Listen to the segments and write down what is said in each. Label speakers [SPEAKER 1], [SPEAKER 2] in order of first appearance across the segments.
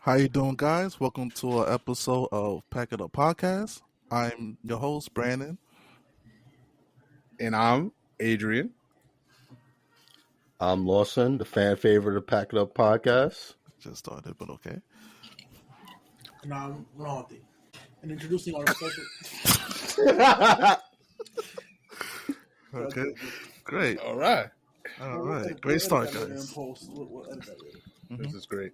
[SPEAKER 1] How you doing, guys? Welcome to an episode of Pack It Up Podcast. I'm your host, Brandon.
[SPEAKER 2] And I'm Adrian.
[SPEAKER 3] I'm Lawson, the fan favorite of Pack It Up Podcast.
[SPEAKER 1] Just started, but okay.
[SPEAKER 4] And I'm Ronaldo. And introducing our special.
[SPEAKER 1] Okay, great.
[SPEAKER 2] All right.
[SPEAKER 1] Great start, guys.
[SPEAKER 2] This is great.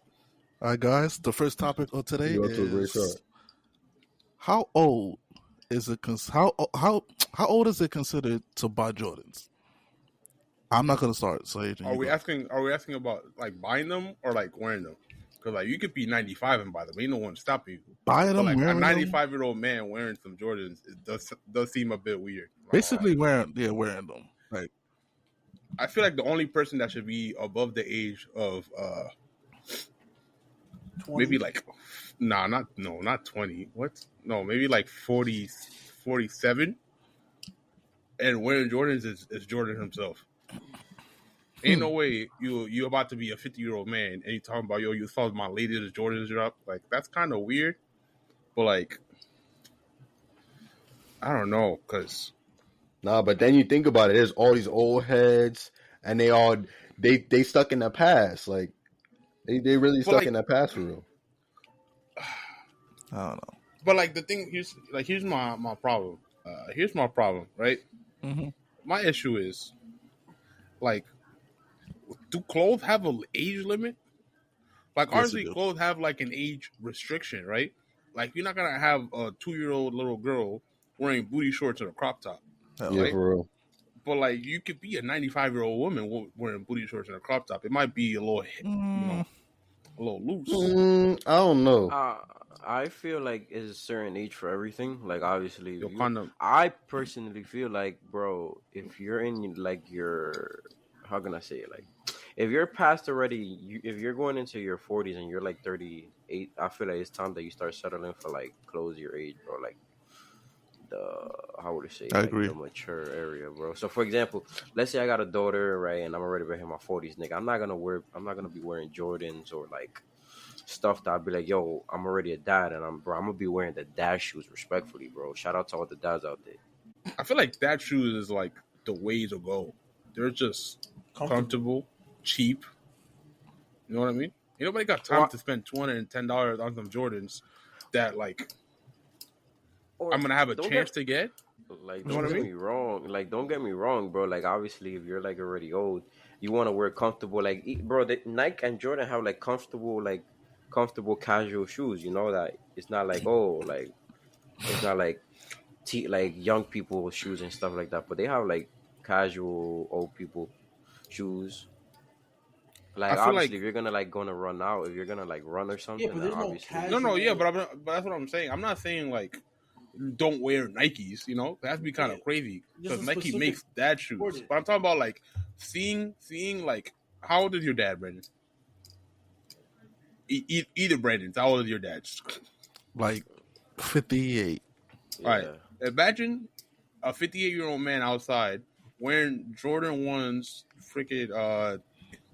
[SPEAKER 1] All right, guys. The first topic of today
[SPEAKER 3] You're off to a great
[SPEAKER 1] is
[SPEAKER 3] start.
[SPEAKER 1] how old is it? How old is it considered to buy Jordans? I'm not gonna start. So, Adrian,
[SPEAKER 2] Are we asking about like buying them or like wearing them? Because like you could be 95 and buy them. Ain't no one stop you.
[SPEAKER 1] buying
[SPEAKER 2] But
[SPEAKER 1] them?
[SPEAKER 2] like a
[SPEAKER 1] Wearing them?
[SPEAKER 2] 95-year-old man wearing some Jordans, it does seem a bit weird.
[SPEAKER 1] Basically, wearing them. Like,
[SPEAKER 2] I feel like the only person that should be above the age of
[SPEAKER 4] 20.
[SPEAKER 2] maybe like not 20. What? No, maybe like 40, 47. And wearing Jordans is Jordan himself. Ain't no way you about to be a 50-year-old man and you talking about you saw my latest Jordans drop. Like that's kind of weird. But like I don't know, cause
[SPEAKER 3] Nah, but then you think about it, there's all these old heads and they stuck in the past. Like they really stuck
[SPEAKER 2] like-
[SPEAKER 3] in the past for real.
[SPEAKER 1] I don't know.
[SPEAKER 2] but like the thing here's my problem. Here's my problem, right?
[SPEAKER 1] Mhm.
[SPEAKER 2] My issue is like, do clothes have an age limit? Like
[SPEAKER 1] Yes,
[SPEAKER 2] honestly,
[SPEAKER 1] they do.
[SPEAKER 2] clothes have like an age restriction, right? Like you're not gonna have a 2-year-old little girl wearing booty shorts and a crop top.
[SPEAKER 1] Hell,
[SPEAKER 3] Yeah,
[SPEAKER 2] Right.
[SPEAKER 3] for real.
[SPEAKER 2] But like you could be a 95-year-old woman wearing booty shorts and a crop top. It might be a little, a little loose.
[SPEAKER 3] I don't know.
[SPEAKER 5] I feel like it's a certain age for everything. Like obviously,
[SPEAKER 2] You'll kind of
[SPEAKER 5] I personally feel like, bro, if you're in like your, how can I say it? Like, if you're past already, if you're going into your 40s and you're like 38, I feel like it's time that you start settling for like close your age, bro. Like the, how would I say?
[SPEAKER 1] I
[SPEAKER 5] like,
[SPEAKER 1] agree.
[SPEAKER 5] The mature area, bro. So for example, let's say I got a daughter, right, and I'm already in my 40s, nigga. I'm not gonna be wearing Jordans or like stuff that I'd be like, yo, I'm already a dad, and I'm gonna be wearing the dad shoes respectfully, bro. Shout out to all the dads out there.
[SPEAKER 2] I feel like that shoes is like the way to go. They're just comfortable, cheap. You know what I mean? Ain't nobody got time to spend $210 on some Jordans that like
[SPEAKER 5] Or
[SPEAKER 2] I'm gonna have a
[SPEAKER 5] don't
[SPEAKER 2] chance to get.
[SPEAKER 5] Like,
[SPEAKER 2] You know
[SPEAKER 5] don't
[SPEAKER 2] what I
[SPEAKER 5] get
[SPEAKER 2] mean?
[SPEAKER 5] me wrong. Like, don't get me wrong, bro. Like, obviously, if you're like already old, you want to wear comfortable. Like, bro, Nike and Jordan have like comfortable casual shoes. You know that it's not like it's not like like young people shoes and stuff like that. But they have like casual old people shoes. Like
[SPEAKER 2] I feel
[SPEAKER 5] obviously,
[SPEAKER 2] like-
[SPEAKER 5] if you're gonna like gonna run out, if you're gonna like run or something,
[SPEAKER 4] but
[SPEAKER 5] then
[SPEAKER 4] there's no
[SPEAKER 5] obviously.
[SPEAKER 2] No, yeah, but that's what I'm saying. I'm not saying like don't wear Nikes. You know, that'd be kind of crazy because
[SPEAKER 4] Just a
[SPEAKER 2] Nike
[SPEAKER 4] specific
[SPEAKER 2] makes dad shoes.
[SPEAKER 4] wording.
[SPEAKER 2] But I'm talking about like seeing like how old is your dad, Brandon? Either Brandon's. How old is your dad?
[SPEAKER 1] like 58.
[SPEAKER 2] All right. Imagine a 58-year-old man outside wearing Jordan 1s, freaking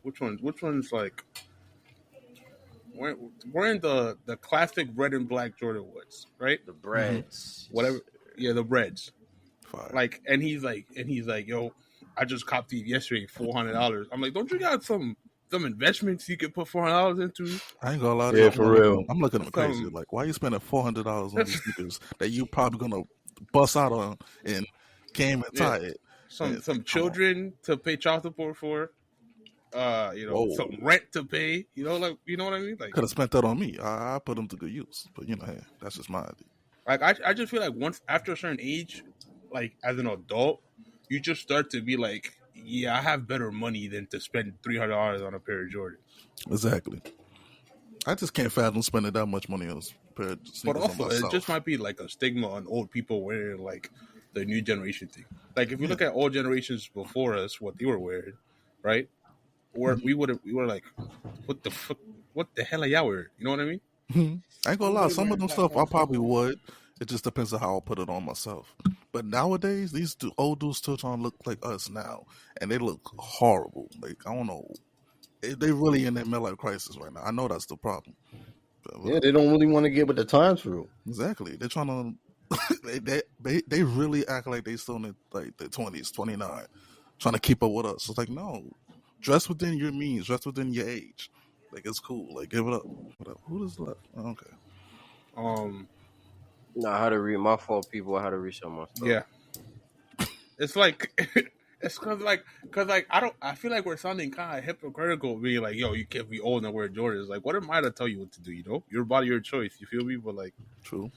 [SPEAKER 2] which one's like wearing the classic red and black Jordan ones, right?
[SPEAKER 5] The breads,
[SPEAKER 2] Whatever. Yeah, the Reds.
[SPEAKER 1] Fire.
[SPEAKER 2] Like, and he's like, yo, I just copped these yesterday, $400. I'm like, don't you got some investments you could put $400 into?
[SPEAKER 1] I ain't gonna lie to
[SPEAKER 3] Yeah,
[SPEAKER 1] you.
[SPEAKER 3] for real.
[SPEAKER 1] I'm looking at them crazy.
[SPEAKER 2] Some-
[SPEAKER 1] Like, why you spending $400 on these sneakers that you probably gonna bust out on and can't even tie it?
[SPEAKER 2] Some
[SPEAKER 1] Come
[SPEAKER 2] children to pay child support for.
[SPEAKER 1] Whoa.
[SPEAKER 2] Some rent to pay. You know what I mean? Like,
[SPEAKER 1] Could have spent that on me. I put them to good use. But hey, that's just my idea.
[SPEAKER 2] Like I just feel like once after a certain age, like as an adult, you just start to be like, yeah, I have better money than to spend $300 on a pair of Jordans.
[SPEAKER 1] Exactly. I just can't fathom spending that much money on a pair of sneakers
[SPEAKER 2] But
[SPEAKER 1] on
[SPEAKER 2] also, it
[SPEAKER 1] myself.
[SPEAKER 2] just might be like a stigma on old people wearing like the new generation thing. Like if you look at old generations before us, what they were wearing, right? Or we were like, what the fuck? What the hell are y'all wearing? You know what I mean?
[SPEAKER 1] I ain't gonna lie, some of them stuff I probably would. It just depends on how I put it on myself. But nowadays, these old dudes still trying to look like us now, and they look horrible. Like, I don't know, they really in that midlife crisis right now. I know that's the problem.
[SPEAKER 3] Yeah, they don't really want to get with the times for real.
[SPEAKER 1] Exactly. They're trying to. They really act like they still in like the 20s, 29, trying to keep up with us. It's like no, dress within your means, dress within your age. Like it's cool. Like give it up. Whatever. Who is left? Oh, okay.
[SPEAKER 5] No, I had to read my fault, people. I had to read some more stuff.
[SPEAKER 2] Yeah. It's like it's cause I feel like we're sounding kind of hypocritical, being like, yo, you can't be old and wear Jordans. Like, what am I to tell you what to do? You know, your body, your choice. You feel me? But like,
[SPEAKER 1] true.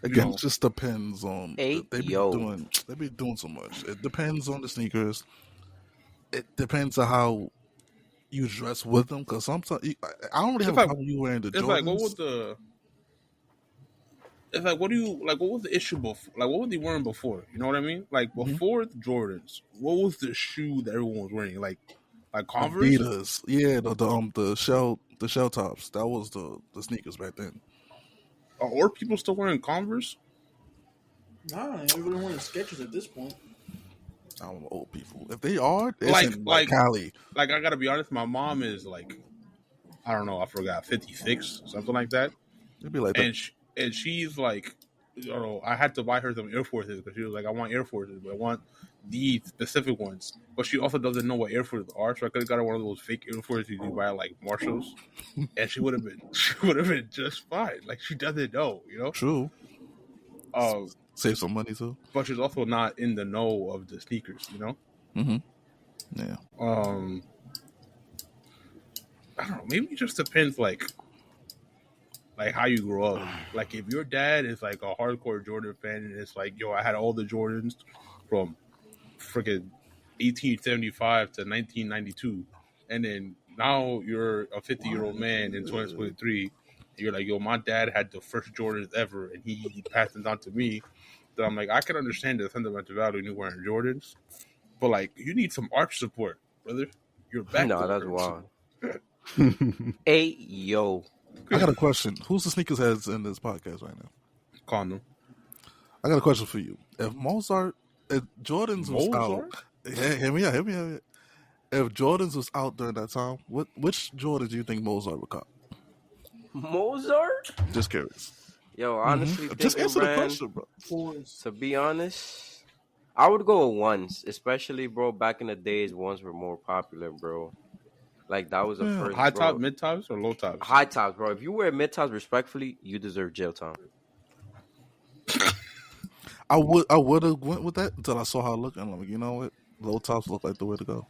[SPEAKER 1] Again, it just depends on
[SPEAKER 5] Hey,
[SPEAKER 1] they be
[SPEAKER 5] yo.
[SPEAKER 1] doing so much. It depends on the sneakers. It depends on how you dress with them. Because sometimes I don't really have a problem you wearing the Jordans.
[SPEAKER 2] it's like, what was the? It's like, what do you like? What was the issue before? Like, what was he wearing before? You know what I mean? Like before the Jordans, what was the shoe that everyone was wearing? Like Converse.
[SPEAKER 1] Adidas. Yeah, the shell tops. That was the sneakers back then.
[SPEAKER 2] Or people still wearing Converse?
[SPEAKER 4] Nah, everyone wearing Skechers at this point.
[SPEAKER 1] I don't know, old people. If they are, it's
[SPEAKER 2] Like-
[SPEAKER 1] in
[SPEAKER 2] like-
[SPEAKER 1] Cali.
[SPEAKER 2] Like, I gotta be honest, my mom is like, I don't know, I forgot, 56, something like that.
[SPEAKER 1] It'd be like that.
[SPEAKER 2] And she's like, you know, I had to buy her some Air Forces because she was like, I want Air Forces, but I want these specific ones. But she also doesn't know what Air Forces are, so I could have got her one of those fake Air Forces you buy at like Marshalls, and she would have been just fine. Like, she doesn't know, you know.
[SPEAKER 1] True.
[SPEAKER 2] Um,
[SPEAKER 1] Save some money too.
[SPEAKER 2] but she's also not in the know of the sneakers, you know.
[SPEAKER 1] Mm-hmm. Yeah.
[SPEAKER 2] I don't know. Maybe it just depends, like how you grow up. Like, if your dad is like a hardcore Jordan fan, and it's like, yo, I had all the Jordans from freaking 1875 to 1992, and then now you're a 50-year-old man in 2023. You're like, yo, my dad had the first Jordans ever, and he passed them down to me. Then I'm like, I can understand the sentimental value in you wearing Jordans, but like, you need some arch support, brother. Your back.
[SPEAKER 5] No, that's wild. Hey, yo.
[SPEAKER 1] I got a question. Who's the sneakers heads in this podcast right now?
[SPEAKER 2] Condom.
[SPEAKER 1] I got a question for you. If Jordans was
[SPEAKER 2] Mozart?
[SPEAKER 1] out, hear me out. If Jordans was out during that time, which Jordans do you think Mozart would cop?
[SPEAKER 5] Mozart?
[SPEAKER 1] Just curious.
[SPEAKER 5] Yo, honestly,
[SPEAKER 1] Just answer the
[SPEAKER 5] man,
[SPEAKER 1] question, bro.
[SPEAKER 4] Fours.
[SPEAKER 5] to be honest, I would go with ones, especially, bro, back in the days, ones were more popular, bro. Like, that was the first,
[SPEAKER 2] High
[SPEAKER 5] bro.
[SPEAKER 2] top, mid tops, or low tops?
[SPEAKER 5] High tops, bro. If you wear mid tops respectfully, you deserve jail time.
[SPEAKER 1] I would have went with that until I saw how it looked, and I'm like, you know what? Low tops look like the way to go.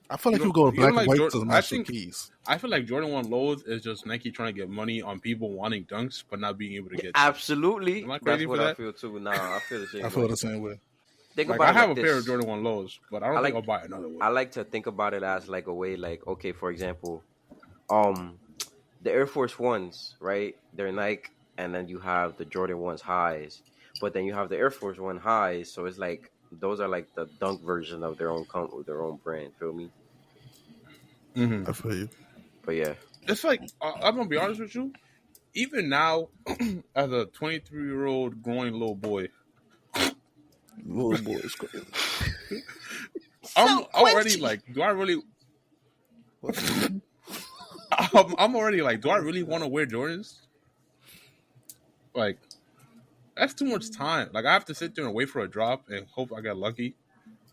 [SPEAKER 1] I feel like you go with
[SPEAKER 2] you know,
[SPEAKER 1] black
[SPEAKER 2] like
[SPEAKER 1] and white
[SPEAKER 2] Jordan-
[SPEAKER 1] to
[SPEAKER 2] I
[SPEAKER 1] match the
[SPEAKER 2] think-
[SPEAKER 1] keys.
[SPEAKER 2] I feel like Jordan 1 lows is just Nike trying to get money on people wanting dunks but not being able to get.
[SPEAKER 5] Absolutely.
[SPEAKER 2] Am I
[SPEAKER 5] That's
[SPEAKER 2] crazy
[SPEAKER 5] what
[SPEAKER 2] for
[SPEAKER 5] I
[SPEAKER 2] that?
[SPEAKER 5] feel too. Nah, I feel the same
[SPEAKER 1] I feel
[SPEAKER 5] way.
[SPEAKER 1] the same way.
[SPEAKER 5] Think
[SPEAKER 2] Like,
[SPEAKER 5] about
[SPEAKER 2] I
[SPEAKER 5] it
[SPEAKER 2] have
[SPEAKER 5] like
[SPEAKER 2] a pair
[SPEAKER 5] this.
[SPEAKER 2] of Jordan 1 lows, but I don't think I'll buy another one.
[SPEAKER 5] I like to think about it as like a way, like, okay, for example, the Air Force Ones, right? They're Nike, and then you have the Jordan 1's highs, but then you have the Air Force One highs, so it's like those are like the dunk version of their own their own brand. Feel me?
[SPEAKER 2] Mhm.
[SPEAKER 1] I feel you.
[SPEAKER 5] But yeah,
[SPEAKER 2] It's like, I'm gonna be honest with you. Even now, as a 23-year-old growing little boy,
[SPEAKER 1] Little boy is crazy.
[SPEAKER 2] I'm already like, do I really? I'm already like, do I really want to wear Jordans? Like, that's too much time. Like, I have to sit there and wait for a drop and hope I get lucky,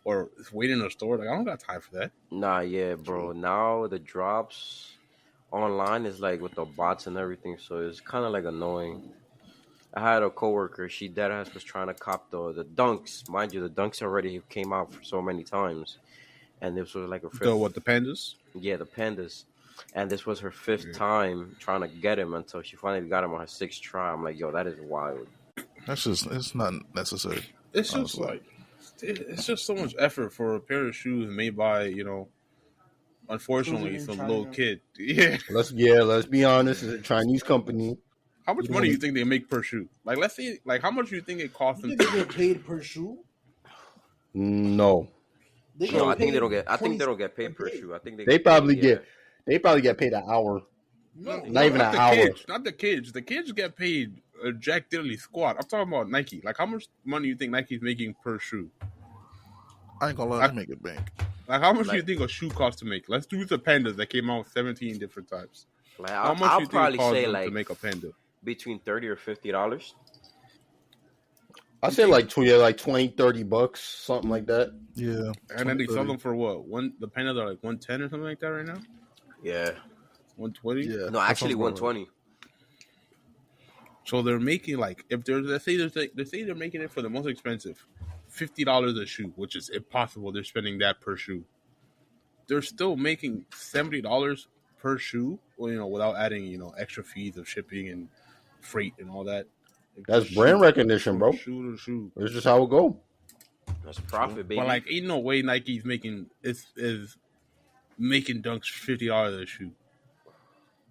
[SPEAKER 2] or wait in a store. Like, I don't got time for that.
[SPEAKER 5] nah, yeah, bro. Now the drops online is like with the bots and everything, so it's kind of like annoying. I had a coworker. She deadass was trying to cop the dunks. Mind you, the dunks already came out for so many times, and this was like her fifth.
[SPEAKER 2] The pandas?
[SPEAKER 5] Yeah, the pandas. And this was her fifth time trying to get him until she finally got him on her sixth try. I'm like, yo, that is wild.
[SPEAKER 1] That's just, it's not necessary.
[SPEAKER 2] It's just
[SPEAKER 1] Honestly.
[SPEAKER 2] like, it's just so much effort for a pair of shoes made by, unfortunately,
[SPEAKER 4] Chosen in
[SPEAKER 2] some
[SPEAKER 4] China.
[SPEAKER 2] little kid. Yeah.
[SPEAKER 3] Let's be honest. It's a Chinese company.
[SPEAKER 2] How much money do you think they make per shoe? Like, let's see, like, how much do you think it costs
[SPEAKER 4] You
[SPEAKER 2] them?
[SPEAKER 4] think they get paid per shoe?
[SPEAKER 3] No,
[SPEAKER 4] They
[SPEAKER 5] No, I think
[SPEAKER 4] paid
[SPEAKER 5] they don't get. I think they don't
[SPEAKER 4] 20
[SPEAKER 5] get paid per
[SPEAKER 4] a day.
[SPEAKER 5] shoe. I think
[SPEAKER 3] they probably
[SPEAKER 5] paid,
[SPEAKER 3] get paid an hour.
[SPEAKER 4] No,
[SPEAKER 3] Not even an
[SPEAKER 2] the
[SPEAKER 3] hour.
[SPEAKER 2] Kids, not the kids. The kids get paid a Jack Diddley squat. I'm talking about Nike. Like, how much money do you think Nike's making per shoe?
[SPEAKER 1] I ain't gonna lie,
[SPEAKER 2] I-
[SPEAKER 1] they make it bank.
[SPEAKER 2] Like, how much do you
[SPEAKER 5] Like-
[SPEAKER 2] think a shoe costs to make? Let's do the pandas that came out 17 different types.
[SPEAKER 5] Like
[SPEAKER 2] How much do
[SPEAKER 5] I'll
[SPEAKER 2] you think it
[SPEAKER 5] probably
[SPEAKER 2] costs
[SPEAKER 5] say
[SPEAKER 2] them
[SPEAKER 5] like
[SPEAKER 2] to make a panda?
[SPEAKER 5] between $30 or $50.
[SPEAKER 3] I say like $20-$30, something like that.
[SPEAKER 1] Yeah.
[SPEAKER 2] And then they sell
[SPEAKER 1] 20,
[SPEAKER 2] them for what? The pandas are like 110 or something like that right now.
[SPEAKER 5] Yeah.
[SPEAKER 2] 120.
[SPEAKER 1] Yeah.
[SPEAKER 5] No,
[SPEAKER 1] that
[SPEAKER 5] actually
[SPEAKER 1] sounds about right.
[SPEAKER 5] 120.
[SPEAKER 2] So they're making like if there's let's say they're making it for the most expensive, $50 a shoe, which is impossible. They're spending that per shoe. They're still making $70 per shoe, well, without adding extra fees of shipping and freight and all that. Like,
[SPEAKER 3] That's
[SPEAKER 2] just
[SPEAKER 3] brand
[SPEAKER 2] shoe-
[SPEAKER 3] recognition,
[SPEAKER 2] from
[SPEAKER 3] bro.
[SPEAKER 2] Shoe to shoe.
[SPEAKER 3] It's just how it go.
[SPEAKER 5] That's profit, baby.
[SPEAKER 2] But like, ain't no way Nike's making is making dunks $50 a shoe.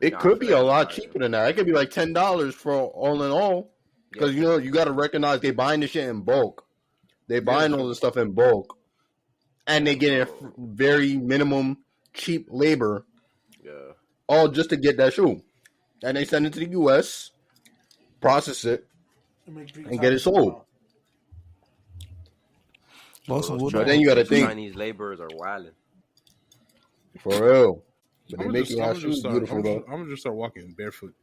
[SPEAKER 3] It
[SPEAKER 5] Nah, I
[SPEAKER 3] could
[SPEAKER 5] feel
[SPEAKER 3] be a
[SPEAKER 5] like
[SPEAKER 3] lot
[SPEAKER 5] it's
[SPEAKER 3] cheaper than that. It could be like $10 for all in all. Because you got to recognize they buying the shit in bulk. They buying all the stuff in bulk, and they get very minimum cheap labor,
[SPEAKER 5] Yeah.
[SPEAKER 3] all just to get that shoe. And they send it to the U.S., process it, and get it sold.
[SPEAKER 1] Lawson,
[SPEAKER 5] Those
[SPEAKER 1] what
[SPEAKER 3] But then you gotta think.
[SPEAKER 5] Chinese laborers are wilding.
[SPEAKER 3] For real. But they
[SPEAKER 2] I'm
[SPEAKER 3] making our shoes beautiful though.
[SPEAKER 2] gonna just start walking barefoot.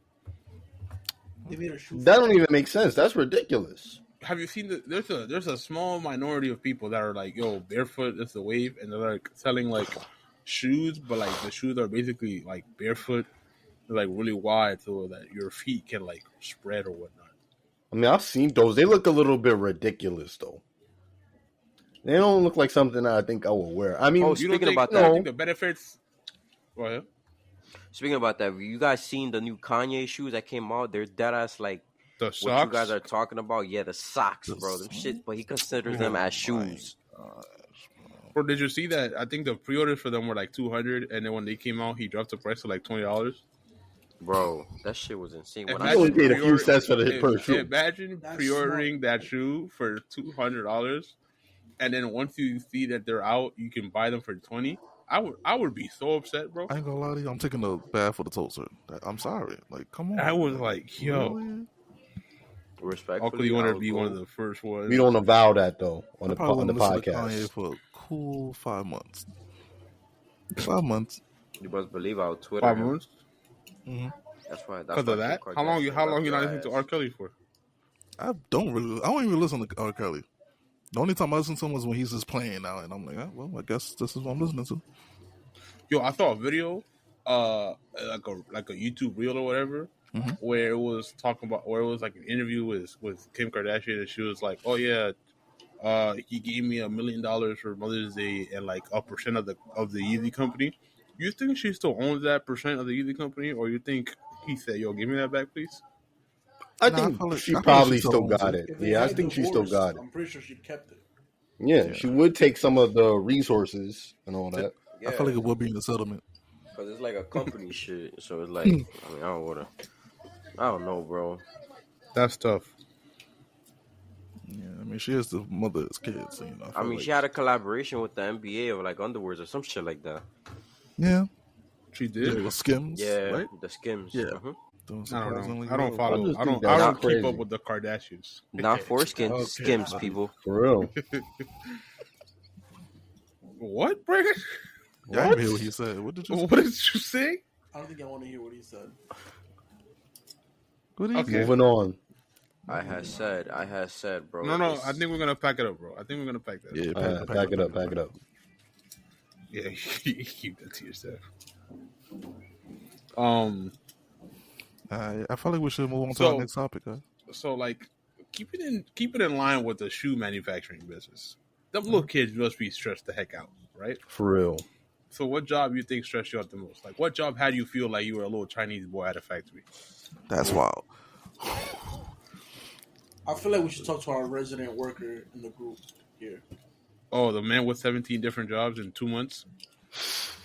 [SPEAKER 4] They made a shoe.
[SPEAKER 3] That don't even make sense. That's ridiculous.
[SPEAKER 2] Have you seen there's a small minority of people that are like, yo, barefoot is the wave, and they're like selling like shoes, but like the shoes are basically like barefoot, they're like really wide so that your feet can like spread or whatnot.
[SPEAKER 3] I mean, I've seen those. They look a little bit ridiculous though. They don't look like something that I think I would wear. I mean,
[SPEAKER 5] Oh,
[SPEAKER 2] You don't
[SPEAKER 5] Speaking
[SPEAKER 2] think,
[SPEAKER 5] about
[SPEAKER 2] you don't
[SPEAKER 3] that-
[SPEAKER 2] think the benefits. Go ahead.
[SPEAKER 5] Speaking about that, you guys seen the new Kanye shoes that came out? They're dead ass like
[SPEAKER 2] The
[SPEAKER 5] what
[SPEAKER 2] socks.
[SPEAKER 5] you guys are talking about. Yeah, the socks, bro. Them shit, but he considers them as shoes.
[SPEAKER 2] Or did you see that? I think the pre-orders for them were like 200, and then when they came out, he dropped the price to like $20.
[SPEAKER 5] Bro, that shit was insane. When
[SPEAKER 3] I only paid a few
[SPEAKER 2] pre-order-
[SPEAKER 3] cents for the per shoe.
[SPEAKER 2] Imagine
[SPEAKER 4] That's
[SPEAKER 2] pre-ordering that shoe for $200, and then once you see that they're out, you can buy them for $20. I would be so upset, bro.
[SPEAKER 1] I ain't gonna lie to you. I'm taking the bad for the toaster. I'm sorry. Like, come on.
[SPEAKER 2] I was like, yo,
[SPEAKER 1] Really?
[SPEAKER 5] respectfully,
[SPEAKER 2] hopefully you want
[SPEAKER 5] I
[SPEAKER 2] to
[SPEAKER 5] would
[SPEAKER 2] be
[SPEAKER 5] go-
[SPEAKER 2] one of the first ones.
[SPEAKER 3] we don't avow that though on
[SPEAKER 1] I
[SPEAKER 3] the
[SPEAKER 1] probably
[SPEAKER 3] on the
[SPEAKER 1] wouldn't listen to Kanye
[SPEAKER 3] podcast.
[SPEAKER 1] for a cool 5 months. 5 months.
[SPEAKER 5] You must believe our Twitter.
[SPEAKER 2] 5 months
[SPEAKER 5] That's why. That's
[SPEAKER 2] because
[SPEAKER 5] why
[SPEAKER 2] of that.
[SPEAKER 5] Kim
[SPEAKER 2] How long you
[SPEAKER 5] Kardashian
[SPEAKER 2] not
[SPEAKER 5] left
[SPEAKER 2] listening to
[SPEAKER 5] your
[SPEAKER 2] R.
[SPEAKER 5] ass.
[SPEAKER 2] Kelly for?
[SPEAKER 1] I don't even listen to R. Kelly. The only time I listen to him is when he's just playing now, and I'm like, well, I guess this is what I'm listening to.
[SPEAKER 2] Yo, I saw a video, like a YouTube reel or whatever,
[SPEAKER 1] Mhm.
[SPEAKER 2] where it was talking about, where it was like an interview with Kim Kardashian, and she was like, "Oh yeah, he gave me $1 million for Mother's Day and like a percent of the Yeezy company." You think she still owns that percent of the Yeezy company, or you think he said, "Yo, give me that back, please"?
[SPEAKER 3] I
[SPEAKER 1] Nah,
[SPEAKER 3] think
[SPEAKER 1] I feel like-
[SPEAKER 3] she
[SPEAKER 1] I feel like
[SPEAKER 3] probably
[SPEAKER 1] she still
[SPEAKER 3] still
[SPEAKER 1] owns
[SPEAKER 3] got
[SPEAKER 1] it.
[SPEAKER 3] it. Yeah, I think she still got it.
[SPEAKER 4] I'm pretty sure she kept it.
[SPEAKER 3] Yeah, she would take some of the resources and all that.
[SPEAKER 5] Yeah,
[SPEAKER 1] I feel like it would be in the settlement.
[SPEAKER 5] because it's like a company shit. So it's like, I mean, I don't know, bro.
[SPEAKER 2] That's tough.
[SPEAKER 1] Yeah, I mean, she is the mother of his kids. So, I
[SPEAKER 5] I
[SPEAKER 1] feel
[SPEAKER 5] mean,
[SPEAKER 1] like-
[SPEAKER 5] she had a collaboration with the NBA of like underwears or some shit like that.
[SPEAKER 1] Yeah,
[SPEAKER 2] She
[SPEAKER 1] yeah,
[SPEAKER 2] did.
[SPEAKER 1] with Skims.
[SPEAKER 5] Yeah,
[SPEAKER 1] right.
[SPEAKER 5] the Skims.
[SPEAKER 1] Yeah.
[SPEAKER 5] Mhm.
[SPEAKER 1] Doing
[SPEAKER 2] I don't
[SPEAKER 1] surprisingly
[SPEAKER 2] know. I don't
[SPEAKER 1] well.
[SPEAKER 2] follow.
[SPEAKER 3] I just
[SPEAKER 2] I
[SPEAKER 3] think
[SPEAKER 2] don't
[SPEAKER 3] that's
[SPEAKER 2] keep
[SPEAKER 3] crazy.
[SPEAKER 2] up with the Kardashians.
[SPEAKER 5] Not foreskins,
[SPEAKER 1] Okay.
[SPEAKER 5] Skims, people.
[SPEAKER 3] For real.
[SPEAKER 2] What, Brandon?
[SPEAKER 1] Yeah, I didn't hear what he said. What did you?
[SPEAKER 2] What did you say?
[SPEAKER 4] I don't think I want to hear what he said.
[SPEAKER 1] What did he
[SPEAKER 2] Okay.
[SPEAKER 1] say?
[SPEAKER 3] Moving on.
[SPEAKER 5] I had said, bro.
[SPEAKER 2] No.
[SPEAKER 5] it's-
[SPEAKER 2] I think we're gonna pack it up, bro. I think we're gonna pack that.
[SPEAKER 1] Yeah,
[SPEAKER 2] up.
[SPEAKER 3] Pack it up. Pack it up.
[SPEAKER 2] Yeah, keep that to yourself.
[SPEAKER 1] I feel like we should move on to
[SPEAKER 2] So-
[SPEAKER 1] our next topic. Huh?
[SPEAKER 2] So like, keep it in line with the shoe manufacturing business. Them little kids must be stressed the heck out, right?
[SPEAKER 3] For real.
[SPEAKER 2] So, what job you think stressed you out the most? Like, what job had you feel like you were a little Chinese boy at a factory?
[SPEAKER 1] That's wild.
[SPEAKER 4] I feel like we should talk to our resident worker in the group here.
[SPEAKER 2] Oh, the man with 17 different jobs in 2 months,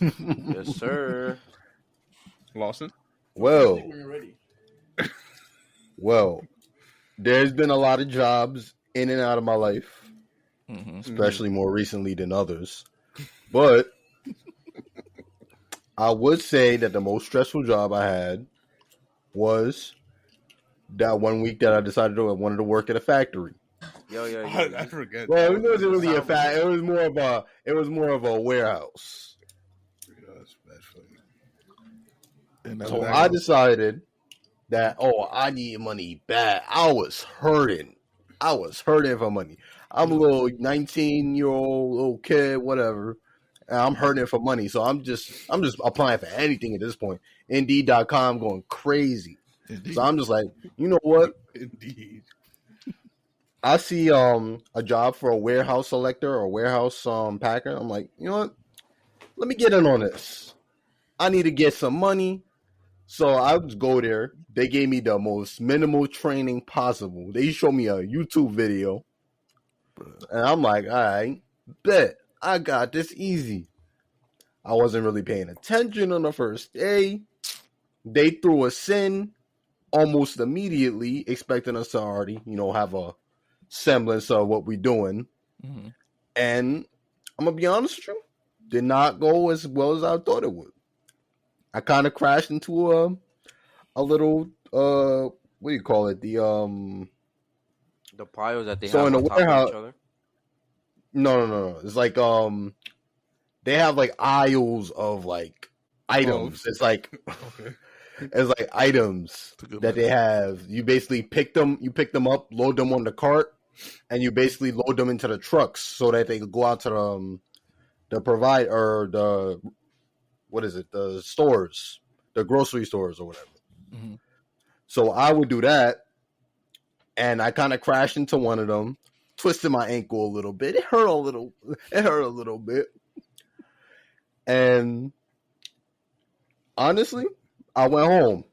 [SPEAKER 5] Yes, sir.
[SPEAKER 2] Lawson.
[SPEAKER 3] Well,
[SPEAKER 4] When you're ready.
[SPEAKER 3] well, there's been a lot of jobs in and out of my life,
[SPEAKER 1] Mm-hmm.
[SPEAKER 3] especially more recently than others. But I would say that the most stressful job I had was that 1 week that I decided I wanted to work at a factory.
[SPEAKER 2] I forget.
[SPEAKER 3] Well,
[SPEAKER 2] That
[SPEAKER 3] it wasn't really a
[SPEAKER 5] Sound
[SPEAKER 3] fact. It was more of a warehouse.
[SPEAKER 2] Yeah, that's funny.
[SPEAKER 1] And that
[SPEAKER 3] So
[SPEAKER 1] was
[SPEAKER 3] I decided that I need money bad. I was hurting. For money. I'm a little 19-year-old little kid, whatever. And I'm hurting for money. So I'm just applying for anything at this point. Indeed.com going crazy.
[SPEAKER 1] Indeed.
[SPEAKER 3] So I'm just like, you know what?
[SPEAKER 2] Indeed.
[SPEAKER 3] I see a job for a warehouse selector or warehouse packer. I'm like, you know what? Let me get in on this. I need to get some money. So I just go there. They gave me the most minimal training possible. They showed me a YouTube video. And I'm like, all right, bet. I got this easy. I wasn't really paying attention on the first day. They threw us in almost immediately, expecting us to already, have a semblance of what we're doing.
[SPEAKER 1] Mhm.
[SPEAKER 3] And I'm going to be honest with you, did not go as well as I thought it would. I kind of crashed into a little what do you call it?
[SPEAKER 5] The piles that they
[SPEAKER 3] So
[SPEAKER 5] have
[SPEAKER 3] in
[SPEAKER 5] on
[SPEAKER 3] the
[SPEAKER 5] top of
[SPEAKER 3] warehouse-
[SPEAKER 5] each other.
[SPEAKER 3] No. It's like they have like aisles of like items. It's like
[SPEAKER 2] Okay.
[SPEAKER 3] it's like items
[SPEAKER 1] It's a good
[SPEAKER 3] that they have. You basically pick them up, load them on the cart, and you basically load them into the trucks so that they can go out to the provide or the what is it? The stores, the grocery stores or whatever.
[SPEAKER 1] Mhm.
[SPEAKER 3] So I would do that, and I kind of crashed into one of them, twisted my ankle a little bit. It hurt a little bit. And honestly, I went home.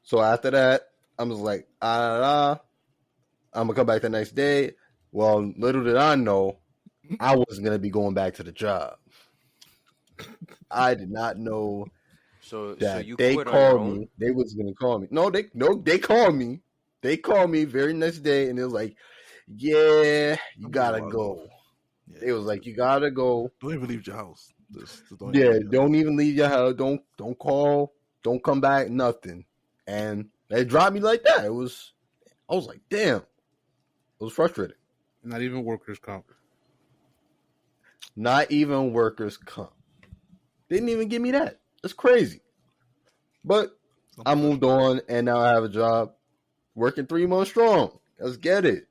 [SPEAKER 3] So after that, I was like, I'm gonna come back the next day. Well, little did I know, I wasn't gonna be going back to the job. I did not know
[SPEAKER 5] So
[SPEAKER 3] that
[SPEAKER 5] you
[SPEAKER 3] they
[SPEAKER 5] quit on your
[SPEAKER 3] called
[SPEAKER 5] own?
[SPEAKER 3] me. They was gonna call me. No, they called me. They called me very next day, and it was like, "Yeah, you
[SPEAKER 1] I'm
[SPEAKER 3] gotta
[SPEAKER 1] gonna
[SPEAKER 3] go."
[SPEAKER 1] Yeah.
[SPEAKER 3] It was like, "You gotta go."
[SPEAKER 1] Don't even leave your house. Just don't
[SPEAKER 3] Yeah,
[SPEAKER 1] even leave your
[SPEAKER 3] don't even leave your house. Don't call. Don't come back. Nothing. And they dropped me like that. I was like, damn. It was frustrating.
[SPEAKER 2] Not even workers' comp.
[SPEAKER 3] Not even workers' comp. Didn't even give me that. That's crazy. But
[SPEAKER 1] house.
[SPEAKER 3] I moved on, and now I have a job working 3 months strong. Let's get it.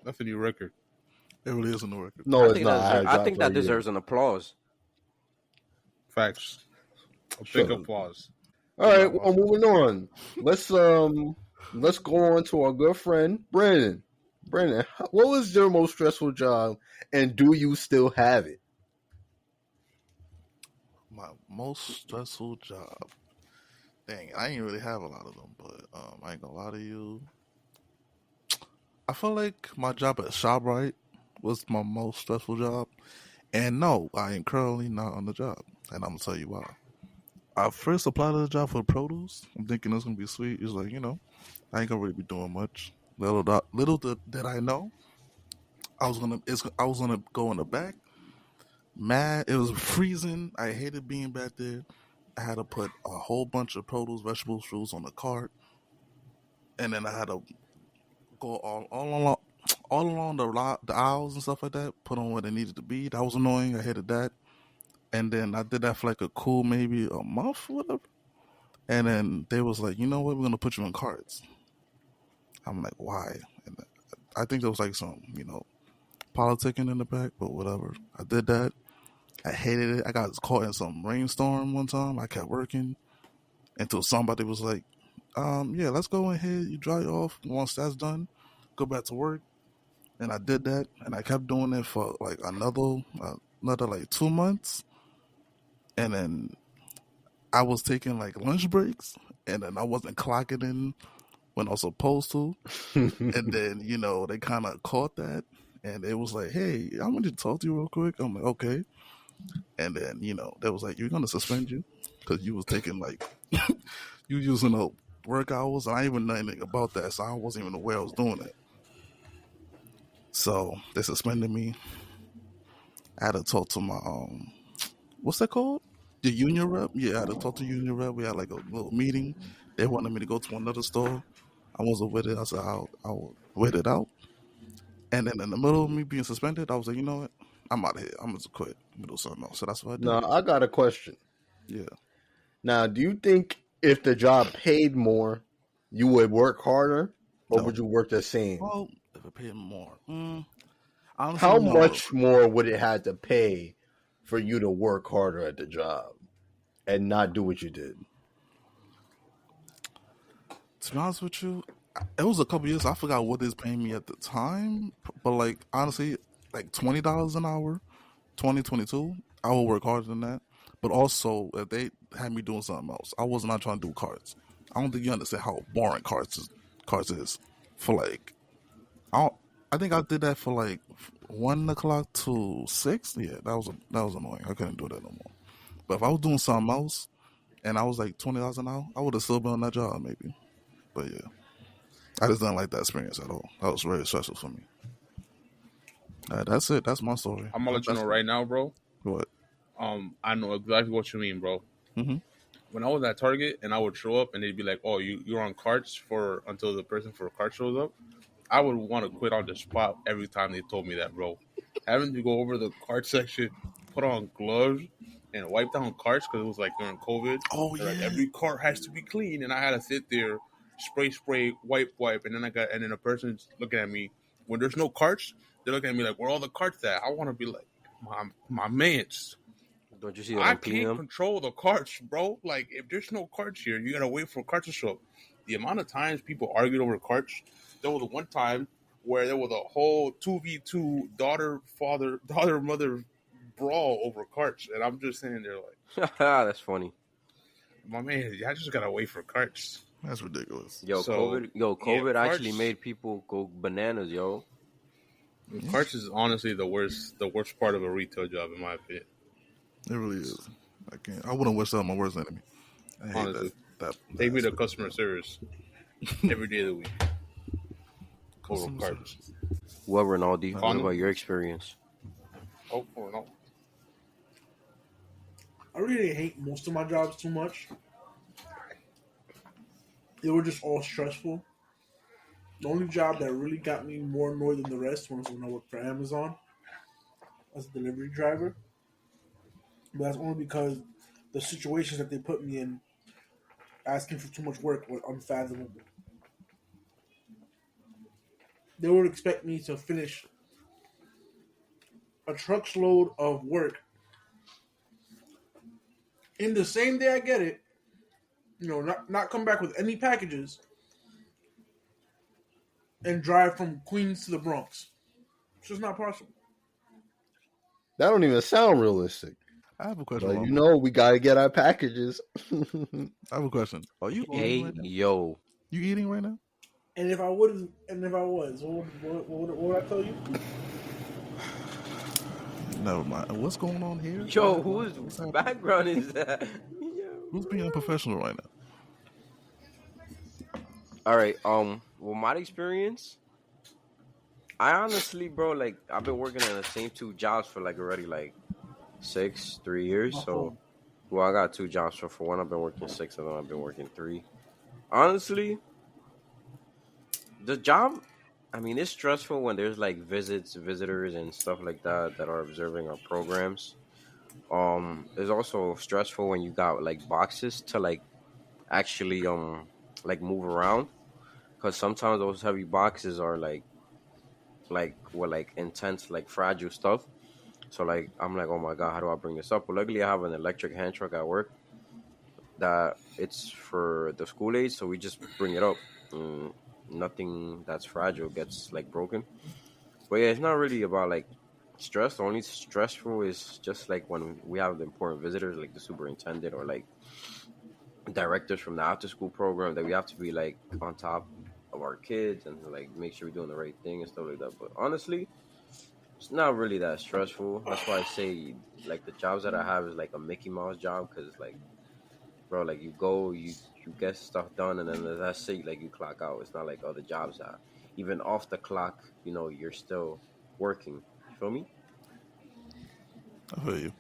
[SPEAKER 2] That's a new record.
[SPEAKER 1] It really is in the record.
[SPEAKER 3] No,
[SPEAKER 5] I
[SPEAKER 3] it's
[SPEAKER 5] think
[SPEAKER 3] not. had a
[SPEAKER 5] I
[SPEAKER 3] job
[SPEAKER 5] think
[SPEAKER 3] for a
[SPEAKER 5] that
[SPEAKER 3] year.
[SPEAKER 5] deserves an applause.
[SPEAKER 2] Facts. A
[SPEAKER 3] Shut
[SPEAKER 2] big
[SPEAKER 3] up.
[SPEAKER 2] applause.
[SPEAKER 3] All right, well, moving on. Let's go on to our good friend Brandon. Brandon, what was your most stressful job, and do you still have it?
[SPEAKER 1] My most stressful job. Dang, I ain't really have a lot of them, but I ain't gonna lie to you. I feel like my job at ShopRite was my most stressful job. And no, I am currently not on the job. And I'm gonna tell you why. I first applied to the job for produce. I'm thinking it's gonna be sweet. It's like, I ain't gonna really be doing much. Little did I know, I was gonna go in the back. Mad, it was freezing. I hated being back there. I had to put a whole bunch of produce, vegetables, fruits on the cart, and then I had to go all along the aisles and stuff like that. Put on where they needed to be. That was annoying. I hated that. And then I did that for like a cool maybe a month, whatever. And then they was like, you know what, we're gonna put you in carts. I'm like, why? And I think there was like some, politicking in the back, but whatever. I did that. I hated it. I got caught in some rainstorm one time. I kept working until somebody was like, yeah, let's go ahead. You dry off. Once that's done, go back to work. And I did that, and I kept doing it for like another like 2 months. And then I was taking like lunch breaks, and then I wasn't clocking in when I was supposed to. And then, they kind of caught that, and it was like, hey, I want to talk to you real quick. I'm like, okay. And then, they was like, you're going to suspend you because you was taking like, you using up work hours. And I didn't even know anything about that, so I wasn't even aware I was doing it. So they suspended me. I had to talk to my, what's that called? The union rep? Yeah, I had to talk to the union rep. We had like a little meeting. They wanted me to go to another store. I wasn't with it. I said, I'll wait it out. And then in the middle of me being suspended, I was like, you know what? I'm out of here. I'm just quit. I'm gonna do something else. So that's what I did.
[SPEAKER 3] Now, I got a question.
[SPEAKER 1] Yeah.
[SPEAKER 3] Now, do you think if the job paid more, you would work harder, or
[SPEAKER 1] No.
[SPEAKER 3] would you work the same?
[SPEAKER 1] Well, if it paid more, honestly,
[SPEAKER 3] How
[SPEAKER 1] no.
[SPEAKER 3] much more would it have to pay for you to work harder at the job and not do what you did?
[SPEAKER 1] To be honest with you, it was a couple years. I forgot what they was paying me at the time, but like honestly, like $20 an hour, 2022, I would work harder than that. But also, if they had me doing something else, I was not trying to do cards. I don't think you understand how boring cards is. For like, I think I did that for like 1 o'clock to 6. Yeah, that was annoying. I couldn't do that no more. But if I was doing something else, and I was like $20 an hour, I would have still been on that job maybe. But yeah, I just didn't like that experience at all. That was very stressful for me. That's it. That's my story.
[SPEAKER 2] I'm gonna let you know right now, bro.
[SPEAKER 1] What?
[SPEAKER 2] I know exactly what you mean, bro.
[SPEAKER 1] Mm-hmm.
[SPEAKER 2] When I was at Target and I would show up and they'd be like, "Oh, you're on carts for until the person for a cart shows up," I would want to quit on the spot every time they told me that, bro. Having to go over the cart section, put on gloves, and wipe down carts because it was like during COVID.
[SPEAKER 1] Oh
[SPEAKER 2] They're
[SPEAKER 1] yeah.
[SPEAKER 2] like, every cart has to be clean, and I had to sit there, spray, wipe, and then a person's looking at me when there's no carts. They're looking at me like, "Where all the carts at?" I want to be like, "My man's."
[SPEAKER 5] Don't you see
[SPEAKER 2] I
[SPEAKER 5] on
[SPEAKER 2] can't
[SPEAKER 5] PM?
[SPEAKER 2] control the carts, bro. Like, if there's no carts here, you gotta wait for carts to show up. The amount of times people argued over carts. There was one time where there was a whole 2v2 daughter-mother brawl over carts, and I'm just sitting there like,
[SPEAKER 5] That's funny.
[SPEAKER 2] my man, I just gotta wait for carts.
[SPEAKER 1] That's ridiculous.
[SPEAKER 5] COVID actually
[SPEAKER 2] carts-
[SPEAKER 5] made people go bananas, yo.
[SPEAKER 2] Carts is honestly the worst part of a retail job, in my opinion.
[SPEAKER 1] It really is. I wouldn't wish that on my worst enemy. I hate
[SPEAKER 2] Honestly.
[SPEAKER 1] that
[SPEAKER 2] Take me to
[SPEAKER 1] aspect.
[SPEAKER 2] customer service every day of the week. Over
[SPEAKER 1] Customer
[SPEAKER 2] carts.
[SPEAKER 1] service.
[SPEAKER 5] What, Rinaldi? What
[SPEAKER 2] Fun.
[SPEAKER 5] about your experience?
[SPEAKER 2] Oh no.
[SPEAKER 4] I really didn't hate most of my jobs too much. They were just all stressful. The only job that really got me more annoyed than the rest was when I worked for Amazon as a delivery driver. But that's only because the situations that they put me in, asking for too much work, were unfathomable. They would expect me to finish a truck's load of work in the same day I get it. You know, not come back with any packages and drive from Queens to the Bronx. It's just not possible.
[SPEAKER 3] That don't even sound realistic.
[SPEAKER 1] I have a question.
[SPEAKER 3] But
[SPEAKER 1] Mama.
[SPEAKER 3] you know, we gotta get our packages.
[SPEAKER 1] I have a question. Are you eating
[SPEAKER 5] Hey,
[SPEAKER 1] right now?
[SPEAKER 5] yo.
[SPEAKER 1] You eating right now?
[SPEAKER 4] And if I was, what would I tell you?
[SPEAKER 1] Never mind. What's going on here?
[SPEAKER 5] Yo,
[SPEAKER 1] What's
[SPEAKER 5] whose
[SPEAKER 1] happening?
[SPEAKER 5] background is that? Yo.
[SPEAKER 1] Who's being unprofessional right now?
[SPEAKER 5] All right. Well, my experience, I honestly, bro, like I've been working in the same 2 jobs for like already like 3 years. So, well, I got 2 jobs. So for one, I've been working 6, and then I've been working 3. Honestly, the job, I mean, it's stressful when there's like visitors, and stuff like that are observing our programs. It's also stressful when you got like boxes to like actually like move around, because sometimes those heavy boxes are like with like intense, like fragile stuff. So like I'm like, oh my god, how do I bring this up? But luckily I have an electric hand truck at work that it's for the school age, so we just bring it up. Nothing that's fragile gets like broken. But yeah, it's not really about like stress. The only stressful is just like when we have the important visitors, like the superintendent or like directors from the after school program, that we have to be like on top of our kids and like make sure we're doing the right thing and stuff like that. But honestly, it's not really that stressful. That's why I say like the jobs that I have is like a Mickey Mouse job, because like, bro, like you go, you get stuff done, and then that's it. Like you clock out. It's not like other jobs that even off the clock, you know, you're still working. You feel me?
[SPEAKER 1] I feel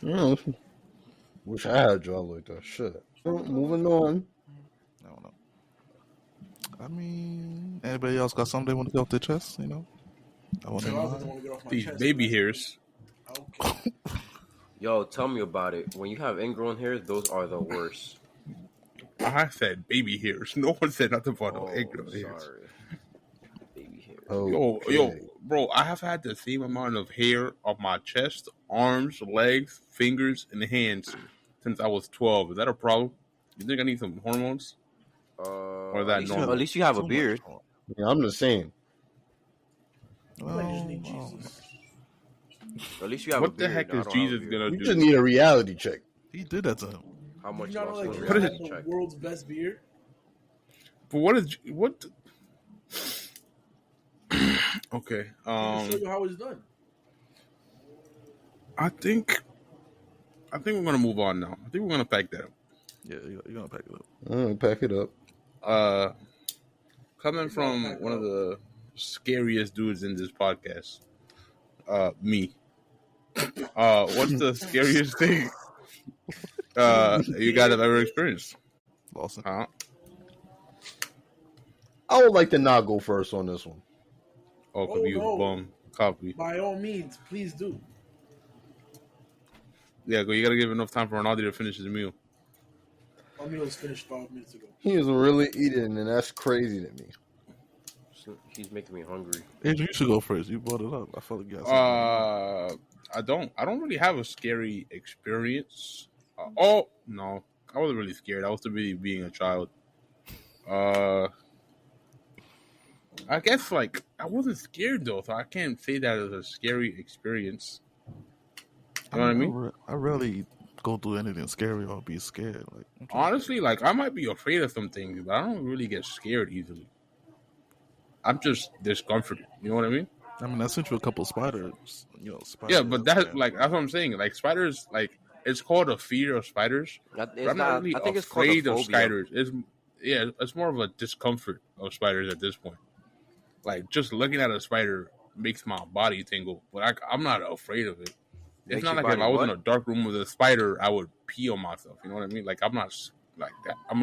[SPEAKER 1] you.
[SPEAKER 3] Wish I had a job like that. Shit. Moving on.
[SPEAKER 1] I don't know. I mean, anybody else got something they want to get off their chest? You know, I want
[SPEAKER 4] So I doesn't
[SPEAKER 1] to.
[SPEAKER 4] want to get off my
[SPEAKER 2] These
[SPEAKER 4] chest.
[SPEAKER 2] baby
[SPEAKER 4] but-
[SPEAKER 2] hairs.
[SPEAKER 4] Okay.
[SPEAKER 5] Yo, tell me about it. When you have ingrown hairs, those are the worst.
[SPEAKER 2] I said baby hairs. No one said nothing about no
[SPEAKER 5] Oh,
[SPEAKER 2] ingrown hairs.
[SPEAKER 5] sorry. Baby hairs.
[SPEAKER 2] Yo, bro, I have had the same amount of hair on my chest, arms, legs, fingers, and hands since I was 12. Is that a problem? You think I need some hormones? Or that
[SPEAKER 5] at least,
[SPEAKER 2] normal?
[SPEAKER 5] at least you have a
[SPEAKER 1] Too
[SPEAKER 5] beard.
[SPEAKER 1] much.
[SPEAKER 3] Yeah, I'm just saying.
[SPEAKER 4] You might just need
[SPEAKER 1] Well,
[SPEAKER 4] Jesus.
[SPEAKER 5] At least you have a
[SPEAKER 2] What the
[SPEAKER 5] beard.
[SPEAKER 2] heck
[SPEAKER 5] I
[SPEAKER 2] is
[SPEAKER 5] don't have a
[SPEAKER 2] Jesus
[SPEAKER 5] beard.
[SPEAKER 2] gonna
[SPEAKER 3] You
[SPEAKER 2] do?
[SPEAKER 3] just need a reality check.
[SPEAKER 1] he did that to him.
[SPEAKER 5] How much
[SPEAKER 4] You
[SPEAKER 5] you
[SPEAKER 4] know,
[SPEAKER 5] want
[SPEAKER 4] like,
[SPEAKER 5] for a
[SPEAKER 4] Jesus
[SPEAKER 2] What is-
[SPEAKER 4] had
[SPEAKER 5] reality
[SPEAKER 4] the
[SPEAKER 5] check?
[SPEAKER 4] world's best beard.
[SPEAKER 2] But what? Okay.
[SPEAKER 4] I'll show you how it's done.
[SPEAKER 2] I think we're gonna move on now. I think we're gonna pack that up.
[SPEAKER 1] Yeah, you're gonna pack it up.
[SPEAKER 3] Pack it up.
[SPEAKER 2] Coming from one of the scariest dudes in this podcast, me. What's the scariest thing you guys have ever experienced?
[SPEAKER 1] Lawson.
[SPEAKER 2] Huh?
[SPEAKER 3] I would like to not go first on this one.
[SPEAKER 2] Oh, could be
[SPEAKER 4] no.
[SPEAKER 2] bum copy.
[SPEAKER 4] By all means, please do.
[SPEAKER 2] Yeah, you gotta give enough time for Ronaldo to finish his meal.
[SPEAKER 4] My meal was finished 5 minutes ago.
[SPEAKER 3] He was really eating, and that's crazy to me.
[SPEAKER 5] He's making me hungry.
[SPEAKER 1] Adrian, you should go first. You brought it up. I felt like you got something.
[SPEAKER 2] I don't really have a scary experience. Oh no, I wasn't really scared. I was too busy being a child. I guess like I wasn't scared though, so I can't say that as a scary experience. You know what I mean?
[SPEAKER 1] I rarely go through anything scary or be scared. Like
[SPEAKER 2] Honestly, like I might be afraid of some things, but I don't really get scared easily. I'm just discomforted. You know what I mean?
[SPEAKER 1] I mean, I sent you a couple spiders. You know, spiders.
[SPEAKER 2] Yeah, but that's like that's what I'm saying. Like spiders, like it's called a fear of spiders. But I'm not really
[SPEAKER 5] I think it's called a
[SPEAKER 2] afraid of
[SPEAKER 5] phobia.
[SPEAKER 2] spiders. It's more of a discomfort of spiders at this point. Like just looking at a spider makes my body tingle, but I'm not afraid of it. It's
[SPEAKER 5] Makes
[SPEAKER 2] not
[SPEAKER 5] your
[SPEAKER 2] like if
[SPEAKER 5] body
[SPEAKER 2] I was
[SPEAKER 5] what?
[SPEAKER 2] in a dark room with a spider, I would pee on myself. You know what I mean? Like I'm not like that. I'm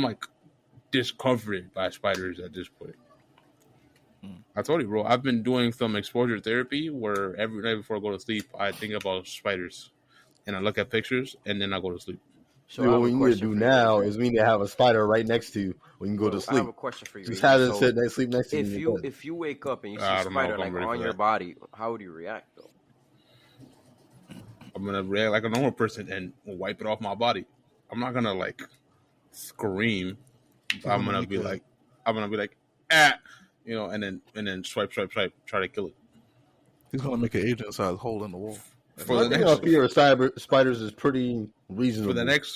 [SPEAKER 2] like discomforted by spiders at this point. I told you, bro. I've been doing some exposure therapy where every night before I go to sleep, I think about spiders, and I look at pictures, and then I go to sleep.
[SPEAKER 5] So
[SPEAKER 3] See,
[SPEAKER 5] I
[SPEAKER 3] what
[SPEAKER 5] have a
[SPEAKER 3] we need to
[SPEAKER 5] question
[SPEAKER 3] do
[SPEAKER 5] for you,
[SPEAKER 3] now
[SPEAKER 5] Adrian.
[SPEAKER 3] is we need to have a spider right next to you when you go to
[SPEAKER 5] I
[SPEAKER 3] sleep.
[SPEAKER 5] have a question for you.
[SPEAKER 3] Just
[SPEAKER 5] Adrian.
[SPEAKER 3] have it
[SPEAKER 5] So
[SPEAKER 3] sit next, sleep next to
[SPEAKER 5] if
[SPEAKER 3] you.
[SPEAKER 5] if you wake up and you see
[SPEAKER 2] I
[SPEAKER 5] a
[SPEAKER 2] don't know
[SPEAKER 5] spider
[SPEAKER 2] if I'm
[SPEAKER 5] like
[SPEAKER 2] ready
[SPEAKER 5] on
[SPEAKER 2] for
[SPEAKER 5] your
[SPEAKER 2] that.
[SPEAKER 5] body, how would you react though?
[SPEAKER 2] I'm gonna react like a normal person and wipe it off my body. I'm not gonna like scream. I'm gonna be like, ah, you know, and then swipe, try to kill it.
[SPEAKER 1] he's gonna make an agent-sized hole in the wall.
[SPEAKER 2] For
[SPEAKER 3] I
[SPEAKER 2] the
[SPEAKER 3] think
[SPEAKER 2] next,
[SPEAKER 3] our fear of spiders is pretty reasonable.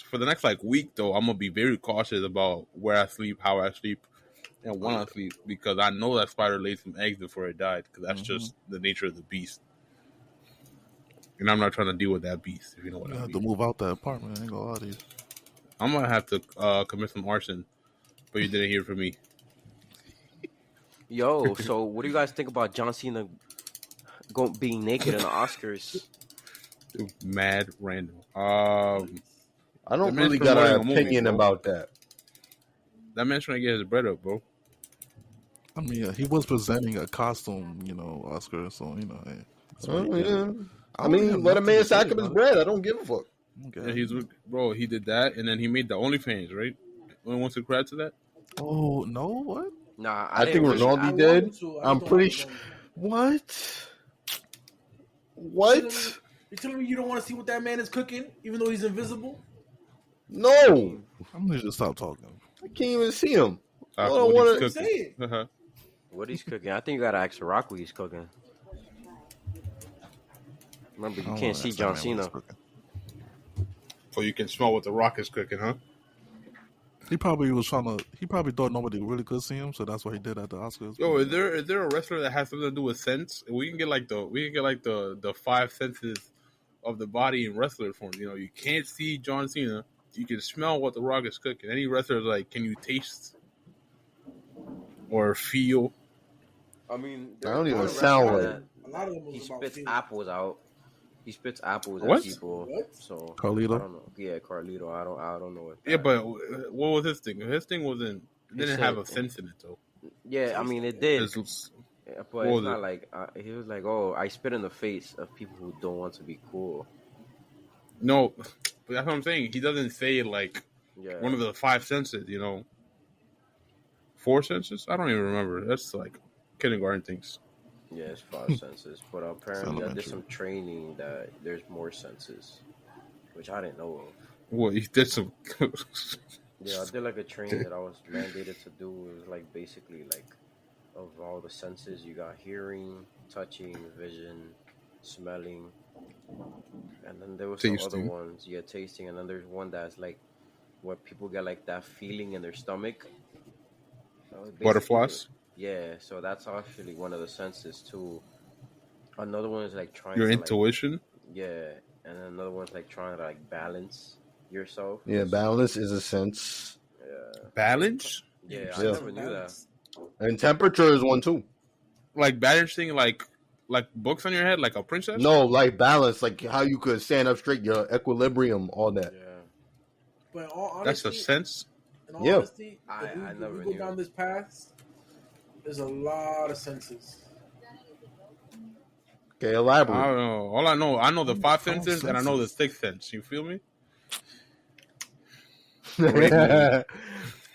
[SPEAKER 2] for the next like week though, I'm gonna be very cautious about where I sleep, how I sleep, and when I sleep, because I know that spider laid some eggs before it died. Because that's just the nature of the beast, and I'm not trying to deal with that beast. If you know what
[SPEAKER 1] You
[SPEAKER 2] I
[SPEAKER 1] have to
[SPEAKER 2] mean.
[SPEAKER 1] move out that apartment. I ain't gonna lie to you.
[SPEAKER 2] I'm gonna have to commit some arson, but you didn't hear from me.
[SPEAKER 5] Yo, so what do you guys think about John Cena being naked in the Oscars?
[SPEAKER 2] Mad random.
[SPEAKER 3] I
[SPEAKER 2] The
[SPEAKER 3] don't
[SPEAKER 2] man's
[SPEAKER 3] really got
[SPEAKER 2] promoting
[SPEAKER 3] an
[SPEAKER 2] a movie,
[SPEAKER 3] opinion
[SPEAKER 2] bro.
[SPEAKER 3] about that.
[SPEAKER 2] That man's trying to get his bread up, bro.
[SPEAKER 1] I mean, he was presenting a costume, you know, Oscar. So you know, hey, that's what he did.
[SPEAKER 3] Yeah. I
[SPEAKER 1] don't really have
[SPEAKER 3] mean, let a
[SPEAKER 1] nothing
[SPEAKER 3] man
[SPEAKER 1] to say
[SPEAKER 3] sack up his
[SPEAKER 1] about it.
[SPEAKER 3] bread. I don't give a fuck.
[SPEAKER 1] Okay.
[SPEAKER 2] Yeah, he did that, and then he made the OnlyFans, right? Anyone wants to credit to that?
[SPEAKER 1] Oh no! What?
[SPEAKER 5] Nah,
[SPEAKER 3] I think
[SPEAKER 5] didn't really-
[SPEAKER 3] Ronaldo
[SPEAKER 4] I
[SPEAKER 3] did.
[SPEAKER 4] wanted to, I
[SPEAKER 3] I'm
[SPEAKER 4] just
[SPEAKER 3] pretty
[SPEAKER 4] don't
[SPEAKER 3] sure.
[SPEAKER 4] want
[SPEAKER 3] What?
[SPEAKER 4] to. You're telling me you don't want to see what that man is cooking, even though he's invisible?
[SPEAKER 3] No,
[SPEAKER 1] I'm gonna just stop talking.
[SPEAKER 3] I can't even see him. I
[SPEAKER 2] What
[SPEAKER 3] don't
[SPEAKER 2] he's
[SPEAKER 3] wanna-
[SPEAKER 2] cooking.
[SPEAKER 4] Say it.
[SPEAKER 2] Uh-huh.
[SPEAKER 5] What he's cooking? I think you gotta ask The Rock what he's cooking. Remember,
[SPEAKER 1] I
[SPEAKER 5] you
[SPEAKER 1] don't
[SPEAKER 5] can't
[SPEAKER 1] wanna
[SPEAKER 5] see
[SPEAKER 1] ask that
[SPEAKER 5] John
[SPEAKER 1] man what he's
[SPEAKER 5] Cena.
[SPEAKER 1] cooking.
[SPEAKER 2] So you can smell what the Rock is cooking, huh?
[SPEAKER 1] He probably was trying to. He probably thought nobody really could see him, so that's what he did at the Oscars.
[SPEAKER 2] Yo, is there a wrestler that has something to do with sense? We can get like the five senses of the body in wrestler form. You know, you can't see John Cena. You can smell what the Rock is cooking. Any wrestler is like, can you taste or feel?
[SPEAKER 5] I mean,
[SPEAKER 3] I don't even
[SPEAKER 5] there's
[SPEAKER 3] sound
[SPEAKER 5] one
[SPEAKER 3] right.
[SPEAKER 5] that
[SPEAKER 4] A lot of them was
[SPEAKER 5] He
[SPEAKER 4] about
[SPEAKER 5] spits
[SPEAKER 4] feelings.
[SPEAKER 5] apples out. He spits apples
[SPEAKER 2] What?
[SPEAKER 5] at people.
[SPEAKER 4] What?
[SPEAKER 5] So
[SPEAKER 1] Carlito?
[SPEAKER 5] I don't know. Yeah, Carlito. I don't know what.
[SPEAKER 2] Yeah, but what was his thing? His thing wasn't It didn't have a sense in it though.
[SPEAKER 5] Yeah, I mean it did,
[SPEAKER 2] It's-
[SPEAKER 5] but
[SPEAKER 2] what
[SPEAKER 5] it's
[SPEAKER 2] was
[SPEAKER 5] not
[SPEAKER 2] it?
[SPEAKER 5] like he was like, oh, I spit in the face of people who don't want to be cool.
[SPEAKER 2] No, but that's what I'm saying. He doesn't say like
[SPEAKER 5] Yeah,
[SPEAKER 2] one of the five senses. You know, four senses. I don't even remember. That's like kindergarten things.
[SPEAKER 5] yeah, it's five senses. But apparently, I did
[SPEAKER 1] elementary.
[SPEAKER 5] some training that there's more senses, which I didn't know of.
[SPEAKER 2] What he did some.
[SPEAKER 5] Yeah, I did like a training that I was mandated to do. It was like basically like of all the senses you got hearing, touching, vision, smelling, and then there was some other
[SPEAKER 2] Tasting.
[SPEAKER 5] ones. Yeah, tasting, and then there's one that's like where people get like that feeling in their stomach. So it's basically-
[SPEAKER 2] Butterflies.
[SPEAKER 5] Yeah, so that's actually one of the senses too. Another one is like trying
[SPEAKER 2] Your
[SPEAKER 5] to
[SPEAKER 2] intuition.
[SPEAKER 5] like, yeah, and then another one's like trying to like balance yourself.
[SPEAKER 3] Yeah, balance is a sense,
[SPEAKER 5] Yeah,
[SPEAKER 2] Balance.
[SPEAKER 5] yeah, I
[SPEAKER 3] Yeah.
[SPEAKER 5] never knew that.
[SPEAKER 3] and temperature is one too.
[SPEAKER 2] Like balancing like books on your head, like a princess.
[SPEAKER 3] No, like balance, like how you could stand up straight, your equilibrium, all that.
[SPEAKER 5] Yeah.
[SPEAKER 4] But in all
[SPEAKER 2] That's
[SPEAKER 4] honesty,
[SPEAKER 2] a sense.
[SPEAKER 4] in all
[SPEAKER 3] Yeah.
[SPEAKER 4] honesty,
[SPEAKER 5] I
[SPEAKER 4] if
[SPEAKER 5] never
[SPEAKER 4] we go
[SPEAKER 5] knew.
[SPEAKER 4] down this path, there's a lot of senses.
[SPEAKER 3] Okay,
[SPEAKER 2] I
[SPEAKER 3] elaborate.
[SPEAKER 2] don't know. All I know the five
[SPEAKER 1] Five
[SPEAKER 2] senses, and I know the
[SPEAKER 1] senses.
[SPEAKER 2] sixth sense. You feel me?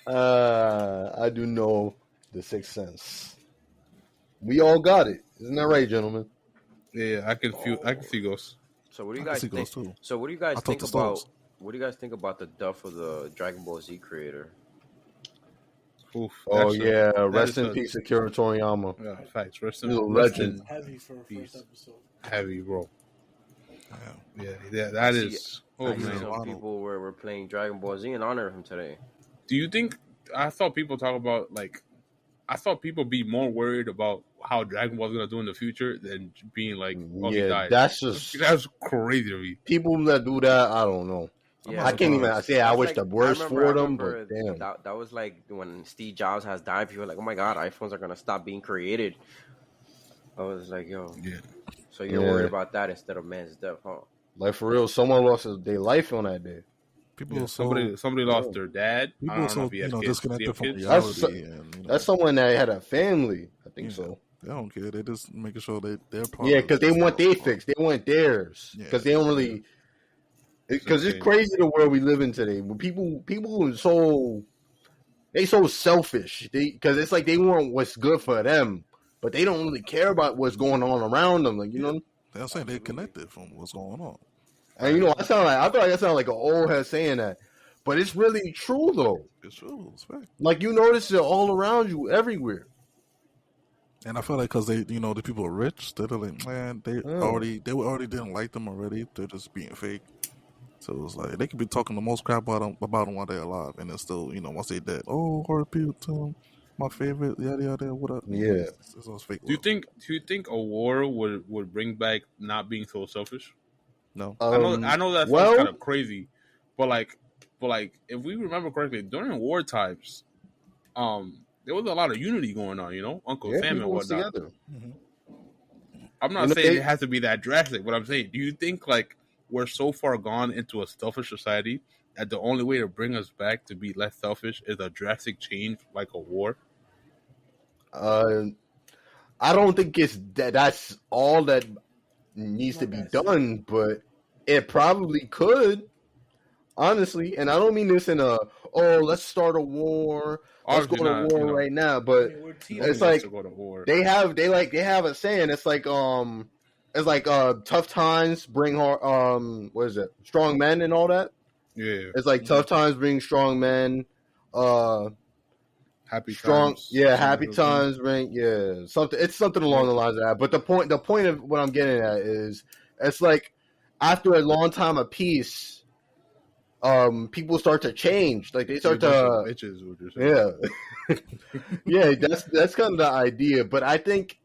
[SPEAKER 3] I do know the sixth sense. We all got it, isn't that right, gentlemen?
[SPEAKER 2] Yeah, I can feel. I can see ghosts.
[SPEAKER 5] So what do you
[SPEAKER 1] I can
[SPEAKER 5] guys
[SPEAKER 1] see
[SPEAKER 5] think?
[SPEAKER 1] ghosts, too.
[SPEAKER 5] So what do you guys
[SPEAKER 1] I thought
[SPEAKER 5] think
[SPEAKER 1] the
[SPEAKER 5] about?
[SPEAKER 1] stars.
[SPEAKER 5] What do you guys think about the death of the Dragon Ball Z creator?
[SPEAKER 2] Oof,
[SPEAKER 3] Oh
[SPEAKER 2] that's a-
[SPEAKER 3] yeah,
[SPEAKER 2] that
[SPEAKER 3] rest
[SPEAKER 2] is
[SPEAKER 3] in
[SPEAKER 2] a-
[SPEAKER 3] peace, Akira Toriyama.
[SPEAKER 2] Yeah, facts. Rest in,
[SPEAKER 3] He's a
[SPEAKER 2] rest
[SPEAKER 3] legend.
[SPEAKER 2] in
[SPEAKER 4] Heavy for a first
[SPEAKER 2] Peace.
[SPEAKER 4] episode.
[SPEAKER 2] heavy, bro.
[SPEAKER 1] Yeah.
[SPEAKER 2] Yeah, that
[SPEAKER 5] See,
[SPEAKER 2] is.
[SPEAKER 5] I
[SPEAKER 2] Oh
[SPEAKER 5] see
[SPEAKER 2] man,
[SPEAKER 5] some
[SPEAKER 1] Wow.
[SPEAKER 5] people were playing Dragon Ball Z in honor of him today.
[SPEAKER 2] do you think? I thought people talk about like. I thought people be more worried about how Dragon Ball's gonna do in the future than being like, oh, he
[SPEAKER 3] Yeah,
[SPEAKER 2] died.
[SPEAKER 3] that's just
[SPEAKER 2] That's crazy to me.
[SPEAKER 3] people that do that. I don't know.
[SPEAKER 5] Yeah,
[SPEAKER 3] I can't even say I
[SPEAKER 5] that's
[SPEAKER 3] wish
[SPEAKER 5] like-
[SPEAKER 3] the worst
[SPEAKER 5] I
[SPEAKER 3] for them,
[SPEAKER 5] remember
[SPEAKER 3] but damn.
[SPEAKER 5] that was like when Steve Jobs has died. People were like, oh my god, iPhones are gonna stop being created. I was like, yo,
[SPEAKER 2] Yeah,
[SPEAKER 5] so you're
[SPEAKER 3] Yeah.
[SPEAKER 5] worried about that instead of man's death, huh?
[SPEAKER 3] Like for real, someone lost their life on that day.
[SPEAKER 1] People
[SPEAKER 2] yeah.
[SPEAKER 1] are so
[SPEAKER 2] Somebody lost their dad. I
[SPEAKER 1] people are
[SPEAKER 2] don't know
[SPEAKER 1] so
[SPEAKER 2] if he has kids.
[SPEAKER 1] disconnected
[SPEAKER 2] Does he
[SPEAKER 1] from
[SPEAKER 2] have kids?
[SPEAKER 3] That's-
[SPEAKER 1] reality, and
[SPEAKER 3] That's someone that had a family. I think
[SPEAKER 1] Yeah.
[SPEAKER 3] so.
[SPEAKER 1] they don't care. They just making sure they're part.
[SPEAKER 3] Yeah,
[SPEAKER 1] of
[SPEAKER 3] because they
[SPEAKER 1] this
[SPEAKER 3] want their
[SPEAKER 1] world.
[SPEAKER 3] fix. They want theirs.
[SPEAKER 1] Yeah.
[SPEAKER 3] Because they don't really. Because it's
[SPEAKER 2] insane.
[SPEAKER 3] crazy the world we live in today. When people are so selfish. Because it's like they want what's good for them, but they don't really care about what's going on around them. Like you know.
[SPEAKER 1] They're saying they're connected from what's going on.
[SPEAKER 3] And you know, I feel like I sound like an old head saying that, but it's really true though.
[SPEAKER 1] It's true. It's fact.
[SPEAKER 3] Like you notice it all around you, everywhere.
[SPEAKER 1] And I feel like because the people are rich, they're like, man, they already didn't like them already. They're just being fake. So it's like they could be talking the most crap about them while they're alive, and then still, once they're dead, oh, RP to them, my favorite, yada yada, what up?
[SPEAKER 3] Yeah.
[SPEAKER 1] It's all fake.
[SPEAKER 2] Do you think a war would bring back not being so selfish?
[SPEAKER 1] No.
[SPEAKER 2] I know that sounds
[SPEAKER 3] well-
[SPEAKER 2] kind of crazy, but like if we remember correctly, during war times, there was a lot of unity going on. Uncle
[SPEAKER 3] Yeah,
[SPEAKER 2] Sam and
[SPEAKER 3] people was
[SPEAKER 2] whatnot.
[SPEAKER 3] together.
[SPEAKER 2] I'm not
[SPEAKER 3] You know,
[SPEAKER 2] saying
[SPEAKER 3] they-
[SPEAKER 2] it has to be that drastic, but I'm saying, do you think like we're so far gone into a selfish society that the only way to bring us back to be less selfish is a drastic change like a war?
[SPEAKER 3] I don't think it's that's all that needs to be done, but it probably could, honestly. And I don't mean this in let's start a war, let's go
[SPEAKER 2] Obviously
[SPEAKER 3] to
[SPEAKER 2] not,
[SPEAKER 3] war right now. But
[SPEAKER 4] Hey, we're
[SPEAKER 3] It's
[SPEAKER 4] teammates.
[SPEAKER 3] like-
[SPEAKER 2] to go to war.
[SPEAKER 3] they have a saying. It's like tough times bring what is it? Strong men and all that.
[SPEAKER 2] Yeah,
[SPEAKER 3] It's like tough times bring strong men.
[SPEAKER 2] happy
[SPEAKER 3] Strong,
[SPEAKER 2] times.
[SPEAKER 3] yeah, happy times bring, yeah, something. It's something along the lines of that. But the point of what I'm getting at is, it's like after a long time of peace, people start to change. Like they start to,
[SPEAKER 2] bitches. What you're saying.
[SPEAKER 3] yeah, yeah. That's kind of the idea. But I think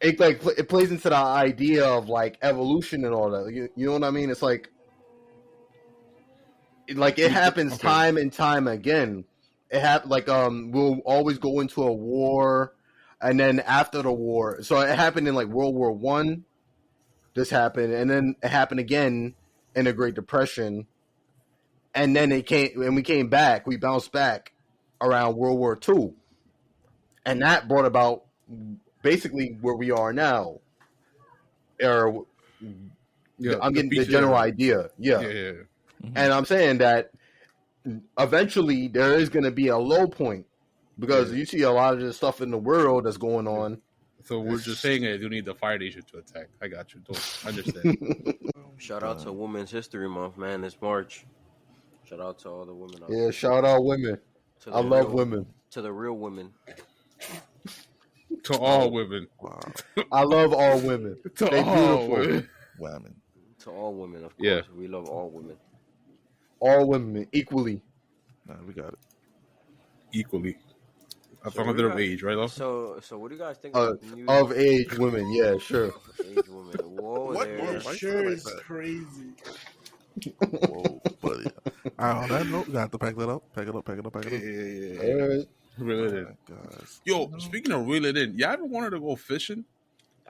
[SPEAKER 3] it plays into the idea of like evolution and all that. You know what I mean? It's like it happens
[SPEAKER 2] Okay.
[SPEAKER 3] time and time again. We'll always go into a war, and then after the war, so it happened in like World War I. This happened, and then it happened again in the Great Depression, and then we came back. We bounced back, around World War II, and that brought about basically where we are now. Or I'm getting the general idea. Yeah.
[SPEAKER 2] Mm-hmm.
[SPEAKER 3] And I'm saying that eventually there is going to be a low point because you see a lot of this stuff in the world that's going on.
[SPEAKER 2] So we're just saying that you need the Fire Nation to attack. I got you. Don't understand.
[SPEAKER 5] Shout out to Women's History Month, man. It's March. Shout out to all the women out there.
[SPEAKER 3] Yeah, shout out women. I love women.
[SPEAKER 5] To the real women.
[SPEAKER 2] To all women.
[SPEAKER 1] Wow.
[SPEAKER 3] I love all women.
[SPEAKER 2] To
[SPEAKER 3] They
[SPEAKER 2] all
[SPEAKER 3] beautiful.
[SPEAKER 1] Women.
[SPEAKER 5] To all women, of course.
[SPEAKER 2] Yeah.
[SPEAKER 5] We love all women.
[SPEAKER 3] All women equally.
[SPEAKER 1] Nah, we got it.
[SPEAKER 2] Equally. As
[SPEAKER 5] So
[SPEAKER 2] long as they're of age, right, love?
[SPEAKER 5] So what do you guys think about the new
[SPEAKER 3] Of age women, yeah, sure.
[SPEAKER 5] age women? Whoa,
[SPEAKER 1] What?
[SPEAKER 5] there.
[SPEAKER 1] Why
[SPEAKER 4] It
[SPEAKER 1] you
[SPEAKER 4] sure
[SPEAKER 1] feel like
[SPEAKER 4] is
[SPEAKER 1] that?
[SPEAKER 4] crazy.
[SPEAKER 1] Whoa, buddy. All right, on that note, we got to pack that up. Pack it up.
[SPEAKER 2] Yeah.
[SPEAKER 3] All right.
[SPEAKER 2] Reel it in.
[SPEAKER 1] Guys.
[SPEAKER 2] Yo, speaking of reel it in, y'all ever wanted to go fishing?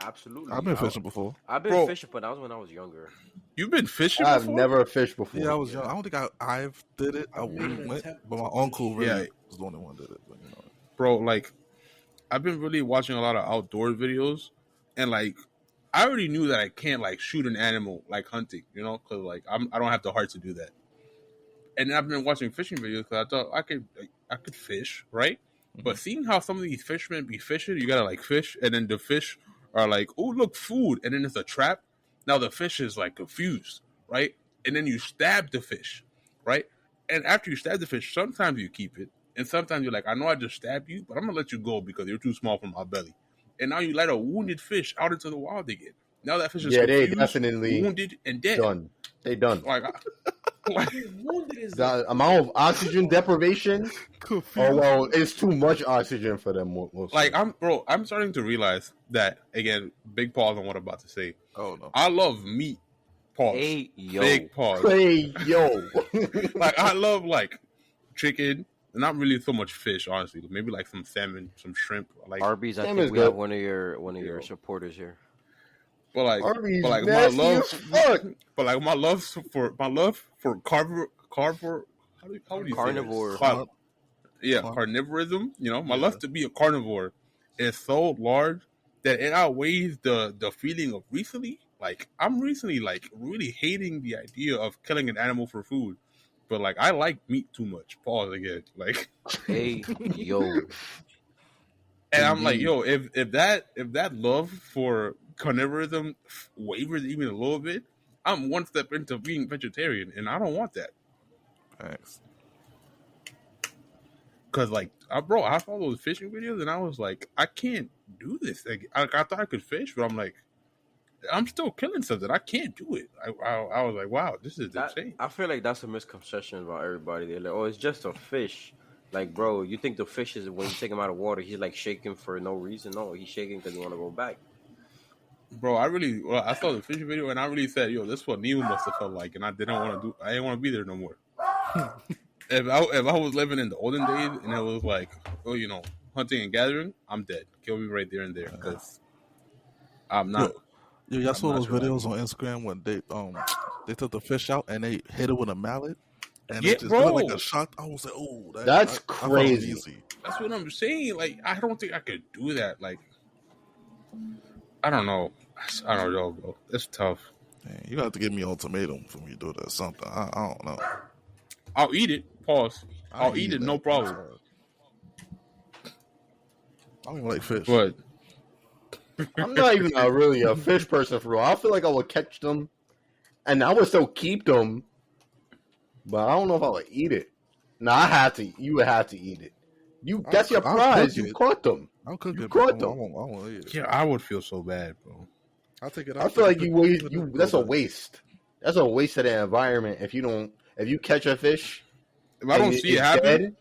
[SPEAKER 5] Absolutely.
[SPEAKER 1] I've been fishing before.
[SPEAKER 5] I've been
[SPEAKER 2] Bro.
[SPEAKER 5] fishing, but that was when I was younger.
[SPEAKER 2] You've been fishing
[SPEAKER 3] I've
[SPEAKER 2] before?
[SPEAKER 3] never fished before.
[SPEAKER 1] Yeah, I was young. I don't think I've did it. I
[SPEAKER 4] I've made an
[SPEAKER 1] went,
[SPEAKER 4] attempt
[SPEAKER 1] but my
[SPEAKER 4] to
[SPEAKER 1] uncle
[SPEAKER 4] fish.
[SPEAKER 1] really
[SPEAKER 2] Yeah.
[SPEAKER 1] was the only one that did it. But, you know.
[SPEAKER 2] Bro, like, I've been really watching a lot of outdoor videos, and, like, I already knew that I can't, like, shoot an animal, like hunting, you know, because, like, I don't have the heart to do that. And I've been watching fishing videos because I thought I could fish, right? But seeing how some of these fishermen be fishing, you gotta like fish, and then the fish are like, "Oh, look, food," and then it's a trap. Now the fish is like confused, right? And then you stab the fish, right? And after you stab the fish, sometimes you keep it, and sometimes you're like, "I know I just stabbed you, but I'm gonna let you go because you're too small for my belly." And now you let a wounded fish out into the wild again. Now that fish is
[SPEAKER 3] Yeah, they
[SPEAKER 2] confused,
[SPEAKER 3] definitely
[SPEAKER 2] wounded and dead.
[SPEAKER 3] done. They done.
[SPEAKER 2] Like,
[SPEAKER 4] Wounded is
[SPEAKER 3] The amount of oxygen deprivation, well, it's too much oxygen for them. Most
[SPEAKER 2] like I'm starting to realize that again. Big pause on what I'm about to say.
[SPEAKER 1] Oh no.
[SPEAKER 2] I love meat. Pause.
[SPEAKER 5] Hey, yo.
[SPEAKER 2] Big pause.
[SPEAKER 3] Hey, yo.
[SPEAKER 2] Like I love like chicken. Not really so much fish, honestly. Maybe like some salmon, some shrimp. Like,
[SPEAKER 5] Arby's, I
[SPEAKER 3] Sam
[SPEAKER 5] think
[SPEAKER 3] is
[SPEAKER 5] we
[SPEAKER 3] good.
[SPEAKER 5] have one of your supporters here.
[SPEAKER 2] but like,
[SPEAKER 3] Arby's
[SPEAKER 2] but like
[SPEAKER 3] nasty
[SPEAKER 2] my love,
[SPEAKER 3] as fuck.
[SPEAKER 2] but like my love for carnivore. How do you say
[SPEAKER 5] Carnivore.
[SPEAKER 2] it? Carnivorism. You know, my love to be a carnivore is so large that it outweighs the feeling of recently. Like I'm recently like really hating the idea of killing an animal for food. But like I like meat too much. Pause again. Like
[SPEAKER 5] Hey, yo.
[SPEAKER 2] and I'm like, yo, if that love for carnivorism wavers even a little bit, I'm one step into being vegetarian, and I don't want that.
[SPEAKER 1] Thanks.
[SPEAKER 2] Cause like, I saw those fishing videos, and I was like, I can't do this. Like, I thought I could fish, but I'm like, I'm still killing something. I can't do it. I was like, wow, this is insane.
[SPEAKER 5] I feel like that's a misconception about everybody. They're like, oh, it's just a fish. Like, bro, you think the fish is when you take him out of water, he's like shaking for no reason? No, he's shaking because he want to go back.
[SPEAKER 2] Bro, I saw the fishing video, and I really said, yo, this is what Nemo must have felt like, and I didn't want to be there no more. If I was living in the olden days and it was like, oh, you know, hunting and gathering, I'm dead. Kill me right there and there because I'm not.
[SPEAKER 1] Yo, y'all saw
[SPEAKER 2] not
[SPEAKER 1] those
[SPEAKER 2] sure
[SPEAKER 1] videos on Instagram when they took the fish out and they hit it with a mallet and
[SPEAKER 2] Yeah,
[SPEAKER 1] it just
[SPEAKER 2] bro.
[SPEAKER 1] did like a shot. I was like, oh,
[SPEAKER 3] That's
[SPEAKER 1] I found it
[SPEAKER 3] crazy.
[SPEAKER 1] easy.
[SPEAKER 2] That's what I'm saying. Like, I don't think I could do that. Like, I don't know. I don't know, bro. It's tough.
[SPEAKER 1] Man, you have to give me an ultimatum for me to do that or something. I don't know.
[SPEAKER 2] I'll eat it. Pause. I'll eat it,
[SPEAKER 1] that.
[SPEAKER 2] no problem.
[SPEAKER 1] I don't even like fish.
[SPEAKER 2] But
[SPEAKER 3] I'm not even really a fish person for real. I feel like I would catch them, and I would still keep them, but I don't know if I would eat it. No, you would have to eat it. That's your
[SPEAKER 1] I'll
[SPEAKER 3] prize.
[SPEAKER 1] cook
[SPEAKER 3] You
[SPEAKER 1] it.
[SPEAKER 3] caught them.
[SPEAKER 1] I'll cook
[SPEAKER 3] You
[SPEAKER 1] it.
[SPEAKER 3] caught
[SPEAKER 1] but I
[SPEAKER 3] them.
[SPEAKER 1] won't eat it.
[SPEAKER 2] yeah, I would feel so bad, bro.
[SPEAKER 1] I'll take it.
[SPEAKER 3] I feel like that's a waste. That's a waste of the environment if you catch a fish.
[SPEAKER 2] If I don't see it
[SPEAKER 3] it's
[SPEAKER 2] happen,
[SPEAKER 3] dead,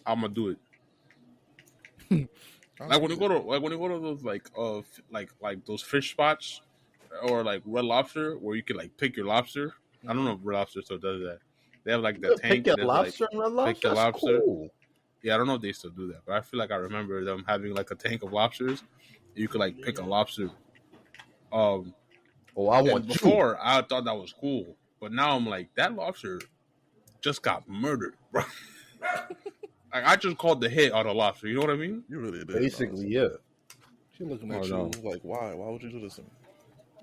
[SPEAKER 2] I'm gonna do it. Like when you go to those like those fish spots or like Red Lobster where you can like pick your lobster. I don't know if Red Lobster still does that. They have like the tank.
[SPEAKER 3] pick your
[SPEAKER 2] that's,
[SPEAKER 3] lobster and Red Lobster.
[SPEAKER 2] pick your
[SPEAKER 3] That's
[SPEAKER 2] lobster.
[SPEAKER 3] cool.
[SPEAKER 2] Yeah, I don't know if they still do that, but I feel like I remember them having like a tank of lobsters. You could like pick a lobster.
[SPEAKER 3] Oh, I
[SPEAKER 2] And
[SPEAKER 3] want you.
[SPEAKER 2] before I thought that was cool, but now I'm like that lobster just got murdered, bro. I just called the hit on a lobster. You know what I mean?
[SPEAKER 1] You really did.
[SPEAKER 3] Basically, yeah.
[SPEAKER 1] She looking at
[SPEAKER 2] Oh,
[SPEAKER 1] you
[SPEAKER 2] no.
[SPEAKER 1] like, why? Why would you do this to me?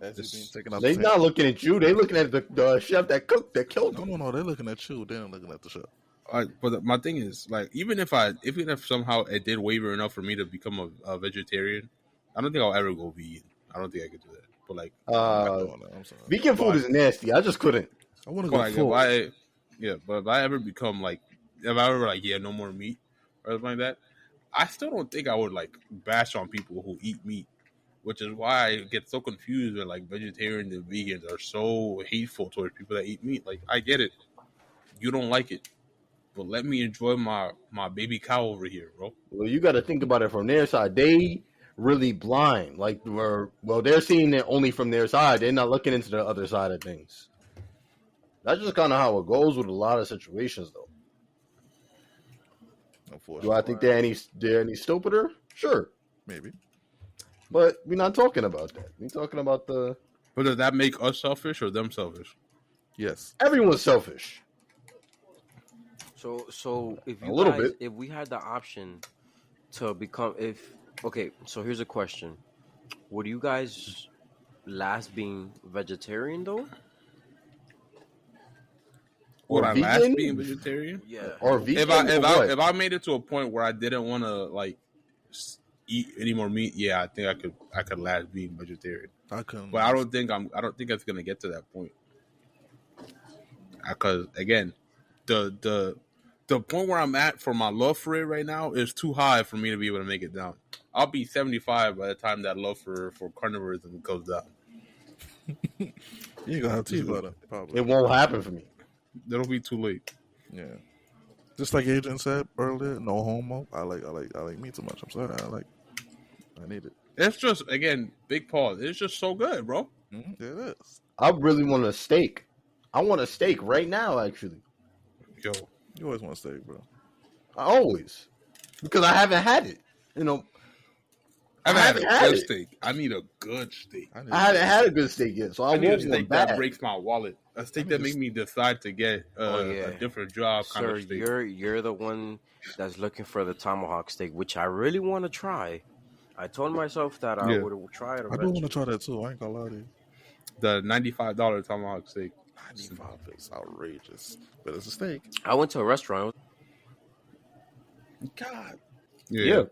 [SPEAKER 1] As you being taken out
[SPEAKER 3] They
[SPEAKER 1] the
[SPEAKER 3] not
[SPEAKER 1] table.
[SPEAKER 3] looking at you. They looking at the chef that cooked that killed
[SPEAKER 1] No,
[SPEAKER 3] them.
[SPEAKER 1] no, no. They're looking at you. They're not looking at the chef.
[SPEAKER 2] My thing is like even if somehow it did waver enough for me to become a vegetarian, I don't think I'll ever go vegan. I don't think I could do that. But like,
[SPEAKER 1] I'm not doing that. I'm sorry.
[SPEAKER 3] Vegan food is nasty. I just couldn't.
[SPEAKER 1] I want to
[SPEAKER 2] but
[SPEAKER 1] go
[SPEAKER 2] like
[SPEAKER 1] full.
[SPEAKER 2] but if I ever become like, if I ever like, no more meat or something like that, I still don't think I would like bash on people who eat meat, which is why I get so confused when like vegetarians and vegans are so hateful towards people that eat meat. Like, I get it, you don't like it, but let me enjoy my baby cow over here, bro.
[SPEAKER 3] Well, you got to think about it from their side. They really blind. Like, they're seeing it only from their side. They're not looking into the other side of things. That's just kind of how it goes with a lot of situations, though.
[SPEAKER 1] Unfortunately,
[SPEAKER 3] Do I think they're any stupider? Sure,
[SPEAKER 1] maybe.
[SPEAKER 3] but we're not talking about that. We're talking about
[SPEAKER 2] But does that make us selfish or them selfish?
[SPEAKER 1] Yes.
[SPEAKER 3] everyone's selfish.
[SPEAKER 5] So if
[SPEAKER 3] A
[SPEAKER 5] you
[SPEAKER 3] little
[SPEAKER 5] guys,
[SPEAKER 3] bit.
[SPEAKER 5] if we had the option to so here's a question: would you guys last being vegetarian though?
[SPEAKER 3] Or
[SPEAKER 2] Would I
[SPEAKER 3] vegan?
[SPEAKER 2] last being vegetarian?
[SPEAKER 5] Yeah.
[SPEAKER 3] Or vegan?
[SPEAKER 2] If I made it to a point where I didn't want to like eat any more meat, yeah, I think I could last being vegetarian.
[SPEAKER 1] I couldn't.
[SPEAKER 2] But I don't think it's gonna get to that point. Because again, the point where I'm at for my love for it right now is too high for me to be able to make it down. I'll be 75 by the time that love for carnivorism goes down.
[SPEAKER 1] You ain't gonna have tea about it, probably.
[SPEAKER 3] It won't happen for me.
[SPEAKER 2] It'll be too late.
[SPEAKER 1] Yeah. Just like Adrian said earlier, no homo. I like meat too much. I'm sorry. I need it.
[SPEAKER 2] It's just, again, big pause. It's just so good, bro.
[SPEAKER 1] Mm-hmm. It is.
[SPEAKER 3] I really want a steak. I want a steak right now, actually.
[SPEAKER 2] Yo,
[SPEAKER 1] You always want steak, bro.
[SPEAKER 3] Always. Because I haven't had it. You know,
[SPEAKER 2] I've
[SPEAKER 3] I
[SPEAKER 2] had a
[SPEAKER 3] haven't had
[SPEAKER 2] good
[SPEAKER 3] it.
[SPEAKER 2] steak. I need a good steak.
[SPEAKER 1] need
[SPEAKER 3] I haven't had a good steak yet, so I
[SPEAKER 2] I need a
[SPEAKER 3] want one
[SPEAKER 2] steak that
[SPEAKER 3] bad.
[SPEAKER 2] breaks my wallet. A steak that makes me decide to get a different job kind
[SPEAKER 5] Sir,
[SPEAKER 2] of steak.
[SPEAKER 5] you're the one that's looking for the tomahawk steak, which I really want to try. I told myself that I would try it
[SPEAKER 1] I do want to
[SPEAKER 5] eventually.
[SPEAKER 1] try that too. I ain't gonna lie to you.
[SPEAKER 2] The $95 tomahawk steak.
[SPEAKER 1] 95 is outrageous, but it's a steak.
[SPEAKER 5] I went to a restaurant.
[SPEAKER 1] God.
[SPEAKER 3] Yeah.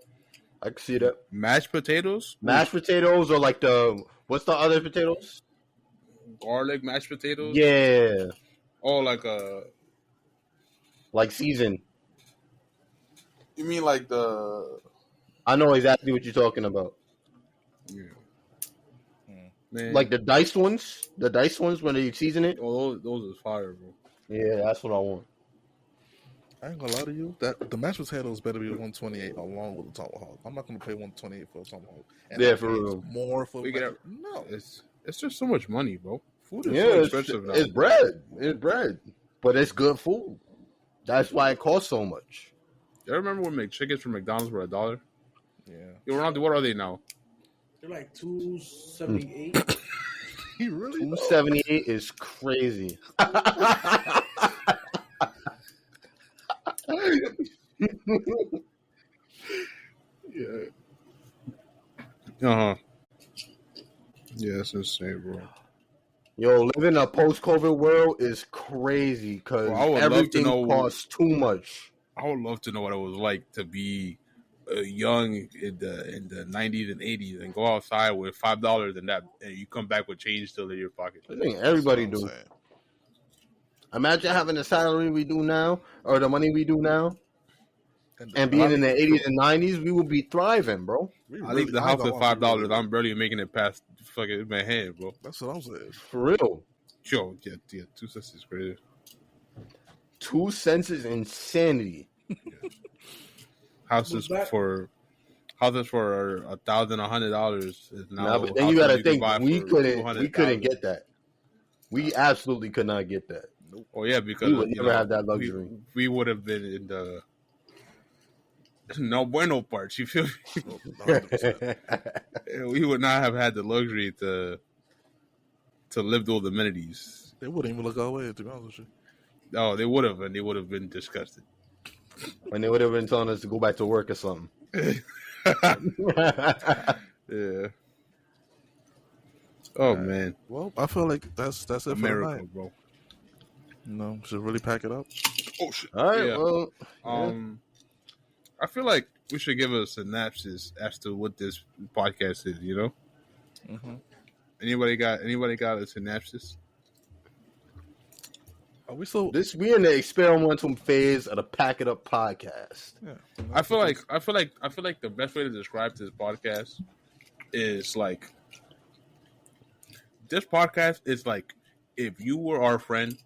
[SPEAKER 3] I can see that.
[SPEAKER 2] Mashed potatoes,
[SPEAKER 3] Mashed potatoes or like what's the other potatoes?
[SPEAKER 2] garlic mashed potatoes.
[SPEAKER 3] Yeah.
[SPEAKER 2] Oh, like a.
[SPEAKER 3] Like seasoned.
[SPEAKER 2] You mean like the?
[SPEAKER 3] I know exactly what you're talking about.
[SPEAKER 2] Yeah. Man,
[SPEAKER 3] Like the diced ones? The diced ones when they season it?
[SPEAKER 2] oh, those is fire, bro.
[SPEAKER 3] Yeah, that's what I want.
[SPEAKER 1] I ain't gonna lie to you. That the mashed potatoes better be 128 along with the tomahawk. I'm not gonna pay 128 for a tomahawk. And
[SPEAKER 3] Yeah,
[SPEAKER 1] I
[SPEAKER 3] for
[SPEAKER 1] pay
[SPEAKER 3] real.
[SPEAKER 1] more for
[SPEAKER 2] We get
[SPEAKER 1] mashed-
[SPEAKER 2] it.
[SPEAKER 1] no.
[SPEAKER 2] It's just so much money, bro. Food is
[SPEAKER 3] Yeah,
[SPEAKER 2] so
[SPEAKER 3] it's
[SPEAKER 2] expensive now.
[SPEAKER 3] bread. It's bread. But it's good food. That's why it costs so much.
[SPEAKER 2] You remember when McChickens from McDonald's were $1?
[SPEAKER 1] Yeah.
[SPEAKER 2] Yo, Ronaldo, what are they now?
[SPEAKER 4] They're like 278.
[SPEAKER 1] He really knows.
[SPEAKER 3] 278 is crazy.
[SPEAKER 2] Yeah. Uh huh. Yeah, that's insane, bro.
[SPEAKER 3] Yo, living a post-COVID world is crazy because
[SPEAKER 2] Well, I would love to
[SPEAKER 3] everything
[SPEAKER 2] know-
[SPEAKER 3] costs too much.
[SPEAKER 2] I would love to know what it was like to be young in the 90s and 80s and go outside with $5 and you come back with change still in your pocket.
[SPEAKER 3] I think everybody
[SPEAKER 1] That's
[SPEAKER 3] do.
[SPEAKER 1] what I'm saying.
[SPEAKER 3] Imagine having the salary we do now or the money we do now and
[SPEAKER 1] the-
[SPEAKER 3] being in the 80s and 90s, we would be thriving, bro.
[SPEAKER 1] we
[SPEAKER 2] I
[SPEAKER 1] really-
[SPEAKER 2] leave the
[SPEAKER 1] ain't
[SPEAKER 2] house
[SPEAKER 1] gonna
[SPEAKER 2] with
[SPEAKER 1] lie, we
[SPEAKER 2] $5.
[SPEAKER 1] really-
[SPEAKER 2] I'm barely making it past fucking my head, bro.
[SPEAKER 1] That's what I'm saying.
[SPEAKER 3] For real.
[SPEAKER 2] Yo, yeah, 2 cents is crazy.
[SPEAKER 3] 2 cents is insanity.
[SPEAKER 2] Houses
[SPEAKER 4] Was that-
[SPEAKER 2] for $1,000, $100 is now.
[SPEAKER 3] Nah, but then you gotta think we couldn't
[SPEAKER 2] $200,000.
[SPEAKER 3] get that. We absolutely could not get that.
[SPEAKER 2] Oh yeah, because
[SPEAKER 3] We would
[SPEAKER 2] you
[SPEAKER 3] never
[SPEAKER 2] know,
[SPEAKER 3] have that luxury.
[SPEAKER 2] We would have been in the no bueno parts. You feel me?
[SPEAKER 1] 100%.
[SPEAKER 2] We would not have had the luxury to live those amenities.
[SPEAKER 1] They wouldn't even look our way, to be honest with you.
[SPEAKER 2] Oh, they would have, and they would have been disgusted.
[SPEAKER 3] when they would have been telling us to go back to work or something.
[SPEAKER 2] Yeah. Oh man,
[SPEAKER 1] Well, I feel like that's it for the
[SPEAKER 2] America,
[SPEAKER 1] night.
[SPEAKER 2] bro.
[SPEAKER 1] You know, should really pack it up.
[SPEAKER 2] Oh shit.
[SPEAKER 3] All right,
[SPEAKER 2] Yeah.
[SPEAKER 3] well,
[SPEAKER 2] I feel like we should give a synopsis as to what this podcast is. You know,
[SPEAKER 1] Mm-hmm.
[SPEAKER 2] anybody got a synopsis?
[SPEAKER 1] Are we still?
[SPEAKER 3] we in the experimental phase of the Pack It Up podcast.
[SPEAKER 1] Yeah.
[SPEAKER 2] I feel like the best way to describe this podcast is like this podcast is like if you were our friend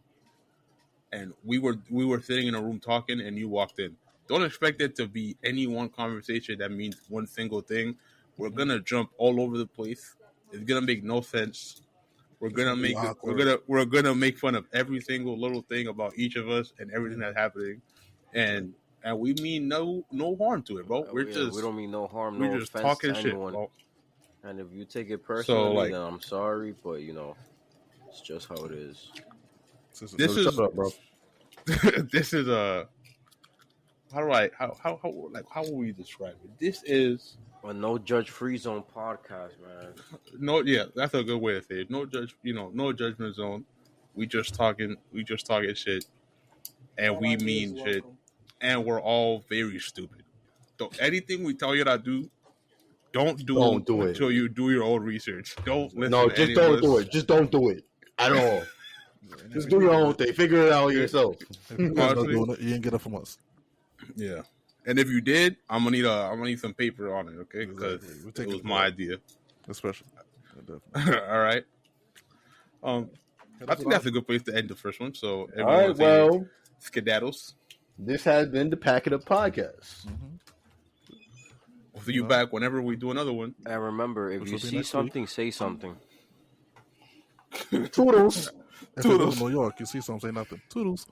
[SPEAKER 2] and we were sitting in a room talking and you walked in. Don't expect it to be any one conversation that means one single thing. We're gonna jump all over the place. It's gonna make no sense. We're gonna make we're gonna make fun of every single little thing about each of us and everything that's happening, and we mean no harm to it, bro.
[SPEAKER 5] We don't mean no harm, no
[SPEAKER 2] we're just
[SPEAKER 5] offense
[SPEAKER 2] talking
[SPEAKER 5] to
[SPEAKER 2] shit,
[SPEAKER 5] anyone.
[SPEAKER 2] bro.
[SPEAKER 5] And if you take it personally,
[SPEAKER 2] like-
[SPEAKER 5] then I'm sorry, but you know, it's just how it is.
[SPEAKER 2] This is
[SPEAKER 3] Shut up, bro.
[SPEAKER 2] this is a how will we describe it? This is
[SPEAKER 5] A no judge free zone podcast, man.
[SPEAKER 2] that's a good way to say it. No judgment zone. We just talking shit, and
[SPEAKER 4] All
[SPEAKER 2] we
[SPEAKER 4] ideas
[SPEAKER 2] mean shit,
[SPEAKER 4] welcome.
[SPEAKER 2] and we're all very stupid. So anything we tell you to do, don't do
[SPEAKER 3] it.
[SPEAKER 2] until you do your own research. Don't listen.
[SPEAKER 3] No,
[SPEAKER 2] to
[SPEAKER 3] just
[SPEAKER 2] any
[SPEAKER 3] don't
[SPEAKER 2] of
[SPEAKER 3] do
[SPEAKER 2] us.
[SPEAKER 3] it. Just don't do it at all. Just do your own thing. Figure it out yourself.
[SPEAKER 1] If you guys not
[SPEAKER 2] Honestly.
[SPEAKER 1] doing it, you didn't get it from us.
[SPEAKER 2] Yeah, and if you did, I'm gonna need some paper on it, okay? Because
[SPEAKER 1] Exactly. We
[SPEAKER 2] it
[SPEAKER 1] take
[SPEAKER 2] was
[SPEAKER 1] it
[SPEAKER 2] my
[SPEAKER 1] back.
[SPEAKER 2] idea.
[SPEAKER 1] Especially. Definitely.
[SPEAKER 2] All right. I think that's a good place to end the first one. So
[SPEAKER 3] All
[SPEAKER 2] everyone
[SPEAKER 3] right,
[SPEAKER 2] say
[SPEAKER 3] well,
[SPEAKER 2] skedaddles.
[SPEAKER 3] this has been the Pack It Up podcast.
[SPEAKER 2] We'll see you back whenever we do another one.
[SPEAKER 5] And remember, if
[SPEAKER 1] Which
[SPEAKER 5] you
[SPEAKER 1] will be
[SPEAKER 5] see
[SPEAKER 1] next
[SPEAKER 5] something, say something.
[SPEAKER 3] Toodles.
[SPEAKER 1] If you live in New York, you see something, say nothing. Toodles.